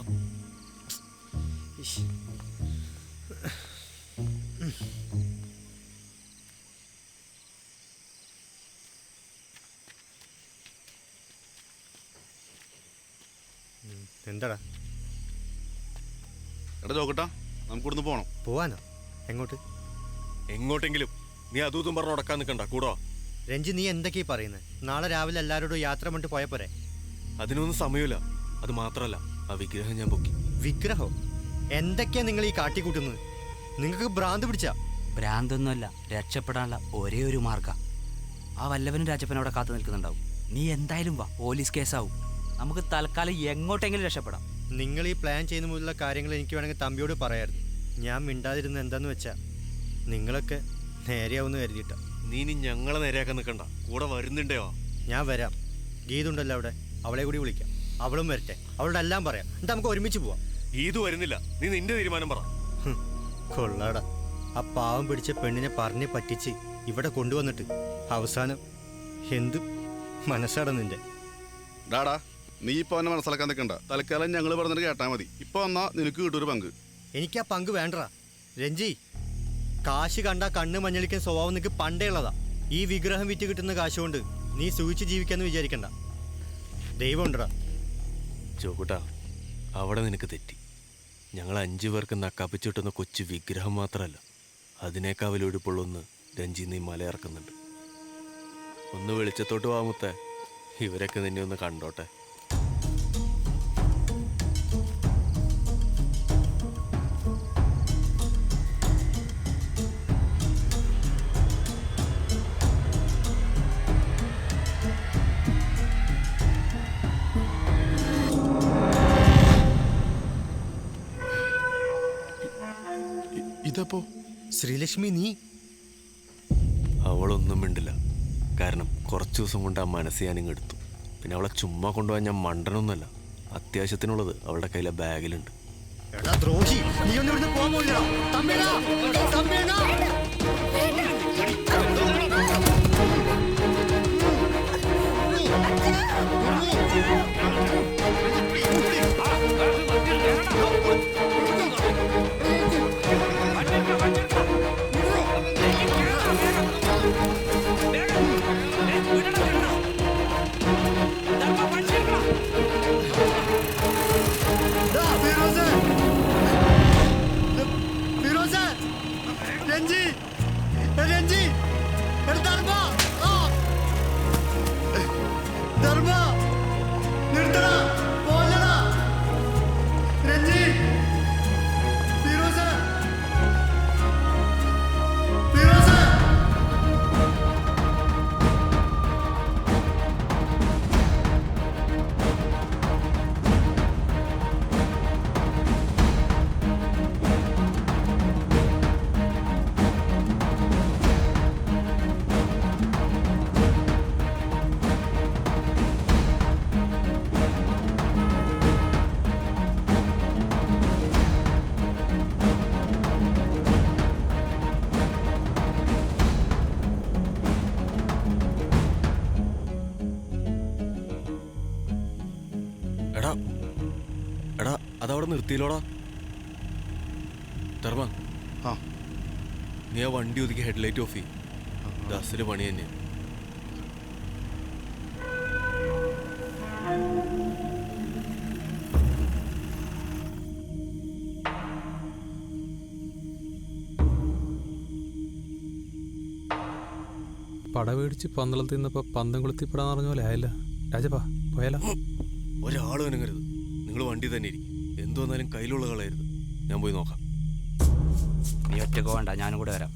എന്താടാ?
എടാ ചോക്കട്ടാ, നമുക്ക് ഇവിടുന്ന് പോണം.
പോവാനോ? എങ്ങോട്ട്?
എങ്ങോട്ടെങ്കിലും. നീ അതും ഇതും പറഞ്ഞ് ഉടക്കാൻ നിൽക്കണ്ട, കൂടോ.
രഞ്ജി, നീ എന്തൊക്കെയാ പറയുന്നത്? നാളെ രാവിലെ എല്ലാവരോടും യാത്ര കൊണ്ട് പോയ പോരെ?
അതിനൊന്നും സമയമില്ല. അത് മാത്രമല്ല, ആ വിഗ്രഹം ഞാൻ പൊക്കി.
വിഗ്രഹോ? എന്തൊക്കെയാ നിങ്ങൾ ഈ കാട്ടിക്കൂട്ടുന്നത്? നിങ്ങൾക്ക് ഭ്രാന്ത് പിടിച്ചാ?
ഭ്രാന്തൊന്നുമല്ല, രക്ഷപ്പെടാനുള്ള ഒരേ ഒരു മാർഗം. ആ വല്ലവനും രാജപ്പനും അവിടെ കാത്തു നിൽക്കുന്നുണ്ടാവും. നീ എന്തായാലും വാ, പോലീസ് കേസാവും. നമുക്ക് തൽക്കാലം എങ്ങോട്ടെങ്കിലും രക്ഷപ്പെടാം.
നിങ്ങൾ ഈ പ്ലാൻ ചെയ്യുന്ന മുതലുള്ള കാര്യങ്ങൾ എനിക്ക് വേണമെങ്കിൽ തമ്പിയോട് പറയായിരുന്നു. ഞാൻ മിണ്ടാതിരുന്ന എന്താന്ന് വെച്ചാൽ നിങ്ങളൊക്കെ നേരെയാവുമെന്ന് കരുതിയിട്ടാ.
നീ ഇനി ഞങ്ങളെ നേരെയാക്കാൻ നിൽക്കണ്ട, കൂടെ വരുന്നുണ്ടോ?
ഞാൻ വരാം. ഗീതുണ്ടല്ലോ അവിടെ, അവളെ കൂടി വിളിക്കാം. അവളും വരട്ടെ, അവളുടെ എല്ലാം പറയാം. എന്നിട്ട് നമുക്ക് ഒരുമിച്ച് പോവാം.
ഗീതു വരുന്നില്ല, നീ നിന്റെ തീരുമാനം പറ.
കൊള്ളാടാ, ആ പാവം പിടിച്ച പെണ്ണിനെ പറഞ്ഞ് പറ്റിച്ച് ഇവിടെ കൊണ്ടുവന്നിട്ട് അവസാനം എന്ത് മനസ്സാടാ നിന്റെ.
ഡാടാ, നീ ഇപ്പൊ അവനെ മനസ്സിലാക്കാൻ നിൽക്കണ്ട. തൽക്കാലം ഞങ്ങൾ പറഞ്ഞിട്ട് കേട്ടാ മതി. ഇപ്പൊ വന്നാ നിനക്ക് കിട്ടൊരു പങ്ക്.
എനിക്ക് ആ പങ്ക് വേണ്ടടാ രഞ്ജി. കാശ് കണ്ടാ കണ്ണ് മഞ്ഞളിക്കുന്ന സ്വഭാവം നിനക്ക് പണ്ടേ ഉള്ളതാ. ഈ വിഗ്രഹം വിറ്റ് കിട്ടുന്ന കാശ് കൊണ്ട് നീ സൂചിച്ച് ജീവിക്കാന്ന് വിചാരിക്കണ്ട. ദൈവം ഉണ്ടടാ.
ചോക്കുട്ടാ, അവിടെ നിനക്ക് തെറ്റി. ഞങ്ങൾ 5 പേർക്ക് നക്കാപ്പിച്ച് കിട്ടുന്ന കൊച്ചു വിഗ്രഹം മാത്രമല്ല, അതിനേക്കാൾ വലിയൊടുപ്പുള്ളൊന്ന് രഞ്ജി നീ മലയിറക്കുന്നുണ്ട്. ഒന്ന് വെളിച്ചത്തോട്ട് വാമുത്തേ, ഇവരൊക്കെ നിന്നെ ഒന്ന് കണ്ടോട്ടെ.
ഇതപ്പോ
ശ്രീലക്ഷ്മി, നീ
അവളൊന്നും മിണ്ടില്ല. കാരണം കുറച്ച് ദിവസം കൊണ്ട് ആ മനസ്സ് ഞാനിങ്ങ് എടുത്തു. പിന്നെ അവളെ ചുമ്മാ കൊണ്ടുപോകാൻ ഞാൻ മണ്ടനൊന്നുമല്ല. അത്യാവശ്യത്തിനുള്ളത് അവളുടെ കയ്യിലെ ബാഗിലുണ്ട്.
എടാ ദ്രോഹി, നീ ഒന്നും ഇവിടുന്ന് പോകാൻ പോയില്ലടാ. തമ്പിടാ, തമ്പിടാ. രഞ്ജി, രഞ്ജി, ധർമ്മ, ധർമ്മ, നിർത്തടാ, പോലടാ. രഞ്ജി, ഫിറോസ്, ഫിറോസ്.
എടാ എടാ, അതവിടെ നിർത്തിയില്ലോടാ. ധർമ്മ, നീ ആ വണ്ടി ഒതുക്കി ഹെഡ്ലൈറ്റ് ഓഫ് ചെയ്യും. ദാസിന് പണി തന്നെ.
പട മേടിച്ച് പന്തളം തിന്നപ്പോൾ പന്തം കൊളുത്തിപ്പെടാന്ന് പറഞ്ഞ പോലെ ആയല്ല. രാജപ്പാ, പോയാലോ?
ഒരാളും അനങ്ങരുത്. നിങ്ങൾ വണ്ടി തന്നെ ഇരിക്കും. എന്തു വന്നാലും കയ്യിലുള്ള കളയരുത്. ഞാൻ പോയി നോക്കാം.
നീ ഒറ്റക്ക് വേണ്ട, ഞാനും കൂടെ വരാം.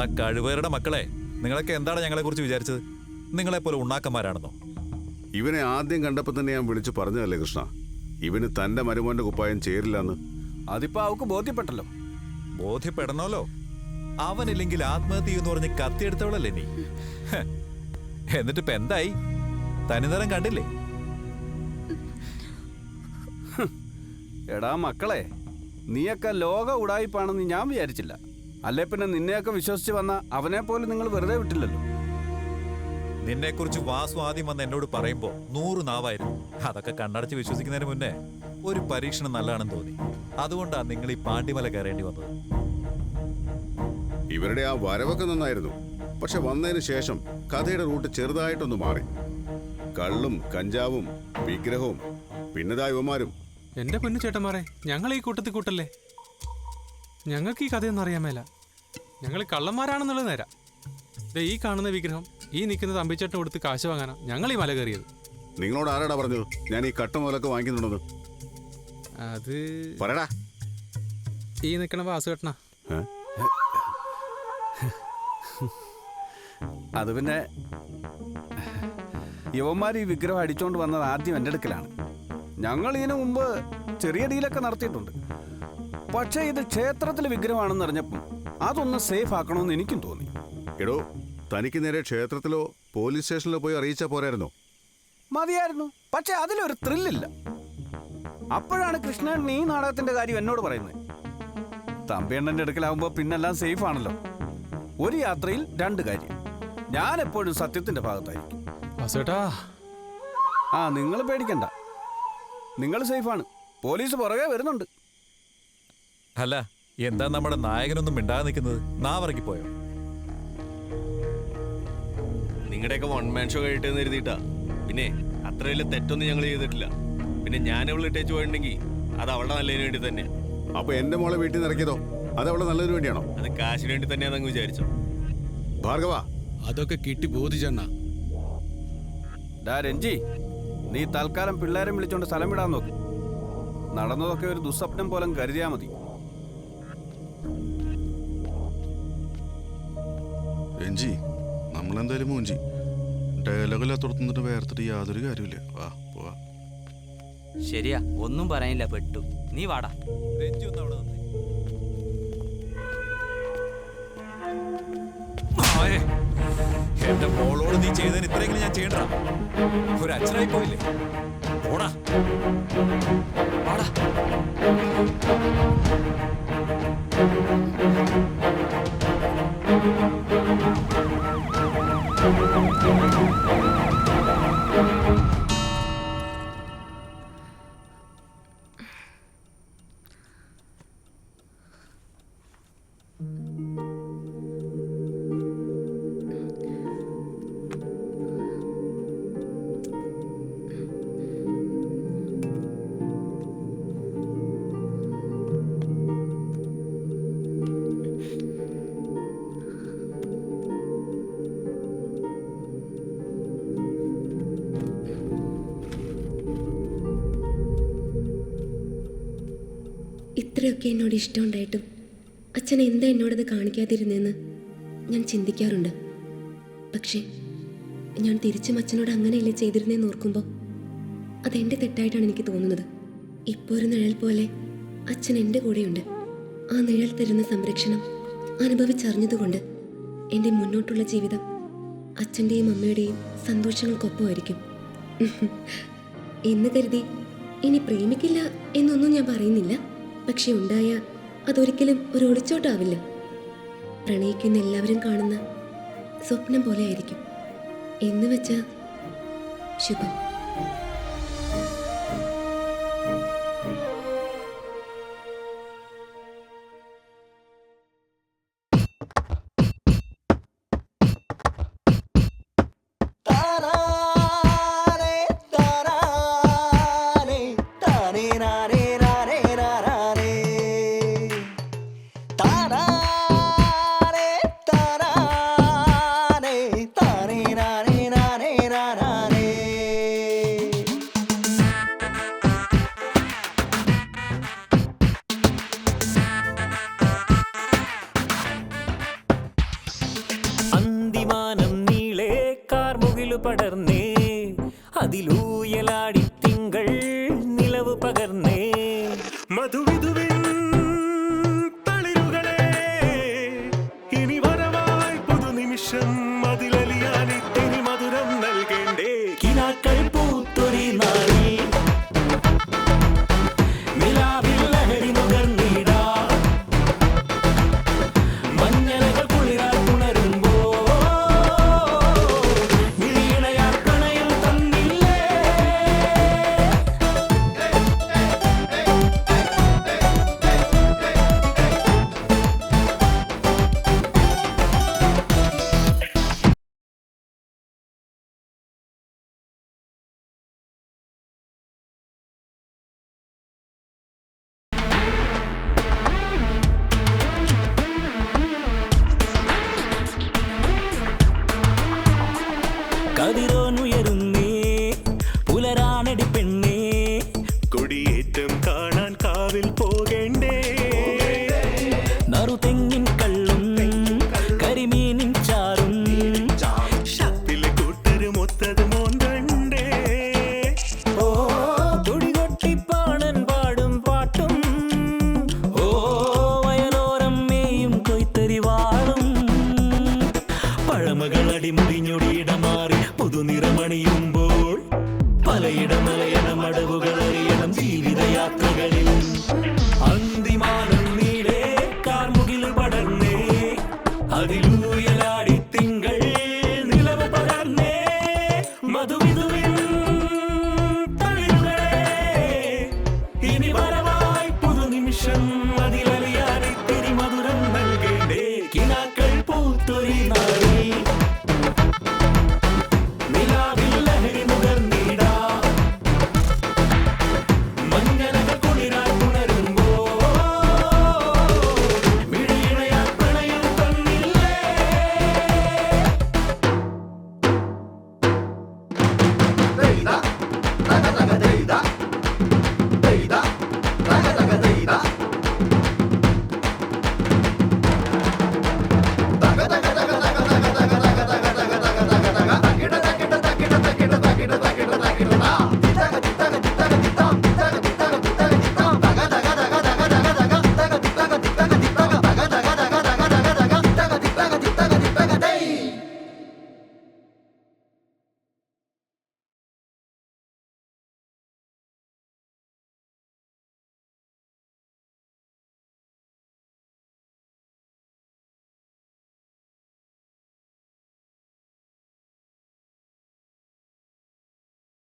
എടാ കഴിവേറുടെ മക്കളെ, നിങ്ങളൊക്കെ എന്താണ് ഞങ്ങളെ കുറിച്ച് വിചാരിച്ചത്? നിങ്ങളെപ്പോലെ ഉണ്ണാക്കന്മാരാണെന്നോ?
ഇവനെ ആദ്യം കണ്ടപ്പോൾ തന്നെ ഞാൻ വിളിച്ചു പറഞ്ഞതല്ലേ കൃഷ്ണ, ഇവന് തന്റെ മരുമോന്റെ കുപ്പായം ചേരില്ലെന്ന്.
അതിപ്പോ അവക്ക് ബോധ്യപ്പെട്ടല്ലോ.
ബോധ്യപ്പെടണമല്ലോ. അവനില്ലെങ്കിൽ ആത്മഹത്യ എന്ന് പറഞ്ഞ് കത്തിയെടുത്തവളല്ലേ നീ? എന്നിട്ടിപ്പോ എന്തായി? തനിനിറം കണ്ടില്ലേ?
എടാ മക്കളെ, നീയൊക്കെ ലോക ഉടായിപ്പാണെന്ന് ഞാൻ വിചാരിച്ചില്ല. അല്ലേ പിന്നെ നിന്നെയൊക്കെ വിശ്വസിച്ച് വന്ന അവനെ പോലെ നിങ്ങൾ വെറുതെ വിട്ടില്ലല്ലോ.
നിന്നെക്കുറിച്ച് വാസു ആദ്യം വന്ന് എന്നോട് പറയുമ്പോ 100 നാവായിരുന്നു. അതൊക്കെ കണ്ണടച്ച് വിശ്വസിക്കുന്നതിന് മുന്നേ ഒരു പരീക്ഷണം നല്ലതാണെന്ന് തോന്നി. അതുകൊണ്ടാണ് നിങ്ങൾ ഈ പാണ്ടിമല കയറേണ്ടി വന്നത്.
ഇവരുടെ ആ വരവൊക്കെ നന്നായിരുന്നു. പക്ഷെ വന്നതിന് ശേഷം കഥയുടെ റൂട്ട് ചെറുതായിട്ടൊന്ന് മാറി. കള്ളും കഞ്ചാവും വിഗ്രഹവും പിന്നതാ യുവമാരും.
എന്റെ പൊന്നു ചേട്ടന്മാരെ, ഞങ്ങൾ ഈ കൂട്ടത്തിൽ കൂട്ടല്ലേ. ഞങ്ങൾക്ക് ഈ കഥയൊന്നും അറിയാൻ മേല. ഞങ്ങൾ കള്ളന്മാരാണെന്നുള്ളത് നേരാ. ഈ കാണുന്ന വിഗ്രഹം, ഈ നിൽക്കുന്ന തമ്പിച്ചേട്ടൻ കൊടുത്ത് കാശ് വാങ്ങാനാ ഞങ്ങൾ ഈ മല കയറിയത്.
നിങ്ങളോട് ആരാടാ പറഞ്ഞത് ഞാൻ ഈ കട്ട മുതലൊക്കെ വാങ്ങിക്കുന്നുണ്ടെന്ന്?
അത്
പറയടാ.
ഈ നിൽക്കണ വാസുകേട്ടനാ.
അത് പിന്നെ യുവന്മാർ ഈ വിഗ്രഹം അടിച്ചോണ്ട് വന്നത് ആദ്യം എൻ്റെ അടുക്കലാണ്. ഞങ്ങൾ ഇതിനു മുമ്പ് ചെറിയ ഡീലൊക്കെ നടത്തിയിട്ടുണ്ട്. പക്ഷേ ഇത് ക്ഷേത്രത്തിലെ വിഗ്രഹമാണെന്ന് അറിഞ്ഞപ്പം അതൊന്ന് സേഫ് ആക്കണമെന്ന് എനിക്കും തോന്നി.
എടോ, തനിക്ക് നേരെ ക്ഷേത്രത്തിലോ പോലീസ് സ്റ്റേഷനിലോ പോയി അറിയിച്ചാൽ പോരായിരുന്നോ?
മതിയായിരുന്നു. പക്ഷെ അതിലൊരു ത്രില്ലില്ല. അപ്പോഴാണ് കൃഷ്ണൻ ഈ നാടകത്തിന്റെ കാര്യം എന്നോട് പറയുന്നത്. തമ്പിയണ്ണന്റെ അടുക്കലാവുമ്പോ പിന്നെല്ലാം സേഫ് ആണല്ലോ. ഒരു യാത്രയിൽ 2 കാര്യം. ഞാൻ എപ്പോഴും സത്യത്തിന്റെ ഭാഗത്തായിരിക്കും. ആ, നിങ്ങൾ പേടിക്കണ്ട, നിങ്ങൾ സേഫാണ്. പോലീസ് പുറകെ വരുന്നുണ്ട്.
അല്ല, എന്താ നമ്മുടെ നായകനൊന്നും മിണ്ടാതെ നിൽക്കുന്നത്? നാവറക്കി പോയോ?
നിങ്ങളുടെയൊക്കെ 1 മാൻ ഷോ കഴിട്ടെന്ന് എഴുതിയിട്ടാ. പിന്നെ അത്ര വലിയ തെറ്റൊന്നും ഞങ്ങൾ ചെയ്തിട്ടില്ല. പിന്നെ ഞാൻ അവൾ ഇട്ടേച്ച് പോയിട്ടുണ്ടെങ്കിൽ അത് അവളുടെ നല്ലതിന് വേണ്ടി തന്നെയാ.
അപ്പൊ എന്റെ മോളെ വീട്ടിൽ നിന്ന് ഇറക്കിയതോ അത് അവളുടെ നല്ലതിന് വേണ്ടിയാണോ?
അത് കാശിന് വേണ്ടി തന്നെയാണെന്ന് വിചാരിച്ചോ?
ഭാർഗവ,
അതൊക്കെ കിട്ടി ബോധിച്ചണ്ണ.
രഞ്ജി, നീ തൽക്കാലം പിള്ളേരെ വിളിച്ചോണ്ട് സ്ഥലം വിടാൻ നോക്ക്. നടന്നതൊക്കെ ഒരു ദുസ്വപ്നം പോലെ കരുതിയാ മതി.
രഞ്ജി, നമ്മളെന്തായാലും മൂഞ്ചി. ഡയലോഗില്ലാത്തോടത്തുനിന്നിട്ട് വേർത്തിട്ട് യാതൊരു കാര്യമില്ല. വാ പോവാ.
ശരിയാ, ഒന്നും പറയാനില്ല, പെട്ടു. നീ വാടാ.
എന്റെ മോളോട് നീ ചെയ്തതിന് ഇത്രയെങ്കിലും ഞാൻ ചെയ്യണ്ട. ഒരു അച്ഛനായി പോയില്ലേ? പോടാ വാടാ.
ഇത്രയൊക്കെ എന്നോട് ഇഷ്ടമുണ്ടായിട്ടും അച്ഛൻ എന്താ എന്നോടത് കാണിക്കാതിരുന്നെന്ന് ഞാൻ ചിന്തിക്കാറുണ്ട്. പക്ഷേ ഞാൻ തിരിച്ചും അച്ഛനോട് അങ്ങനെയല്ലേ ചെയ്തിരുന്നേന്ന് ഓർക്കുമ്പോൾ അതെൻ്റെ തെറ്റായിട്ടാണ് എനിക്ക് തോന്നുന്നത്. ഇപ്പോൾ ഒരു നിഴൽ പോലെ അച്ഛൻ എൻ്റെ കൂടെയുണ്ട്. ആ നിഴൽ തരുന്ന സംരക്ഷണം അനുഭവിച്ചറിഞ്ഞതുകൊണ്ട് എൻ്റെ മുന്നോട്ടുള്ള ജീവിതം അച്ഛൻ്റെയും അമ്മയുടെയും സന്തോഷങ്ങൾക്കൊപ്പമായിരിക്കും എന്ന് കരുതി ഇനി പ്രേമിക്കില്ല എന്നൊന്നും ഞാൻ പറയുന്നില്ല. പക്ഷെ ഉണ്ടായ അതൊരിക്കലും ഒരു ഒളിച്ചോട്ടാവില്ല. പ്രണയിക്കുന്ന എല്ലാവരും കാണുന്ന സ്വപ്നം പോലെ ആയിരിക്കും. എന്ന് വെച്ചാ ശുഭം.
കാർമുകിലു പടർന്നേ അതിലൂയലാടി തിങ്കൾ നിലവ് പകർന്നേ മധുവിധുവിൻ തളിരുകളെ ഇനി വരവായി പുതുനിമിഷം അതിലലിയാനിത്തിരി മധുരം നൽകേണ്ടേ കിനാക്കൾ പൂത്തൊരി നാളിൽ നിലാവിൽ ലഹരി നുകർന്നിടാ മഞ്ഞളകൾ കുളിരാൽ ഉണരുമ്പോ മിഴിയിണയാ പ്രണയം തന്നില്ലേ കതിരോനുയരുന്നേ പുലരാനടി പെണ്ണേ കൊടിയേറ്റം കാണാൻ കാവിൽ പോകേണ്ടേ നറുതെങ്ങിൻ കള്ളും കരിമീനിൻ ചാറും ഷപ്പിലെ കൂട്ടരും ഒത്തത് മോന്തണ്ടേ ഓ തുടികൊട്ടിപ്പാണൻ പാടും പാട്ടും ഓ വയലോരം മേയും കൊയ്ത്തരി വാളും പഴമകൾ അടിമുടിഞ്ഞൊടിയിടമാറി പുതുനിറമണിയുമ്പോൾ പലയിടമലയണം അടവുകൾ അറിയണം ജീവിതയാത്രകളിൽ അന്തിമാനം നീളെ കാർമുകില് പടർന്നേ അതിലൂയലാടി തിങ്കൾ നിലവ് പകർന്നേ മധുവിധുവിൻ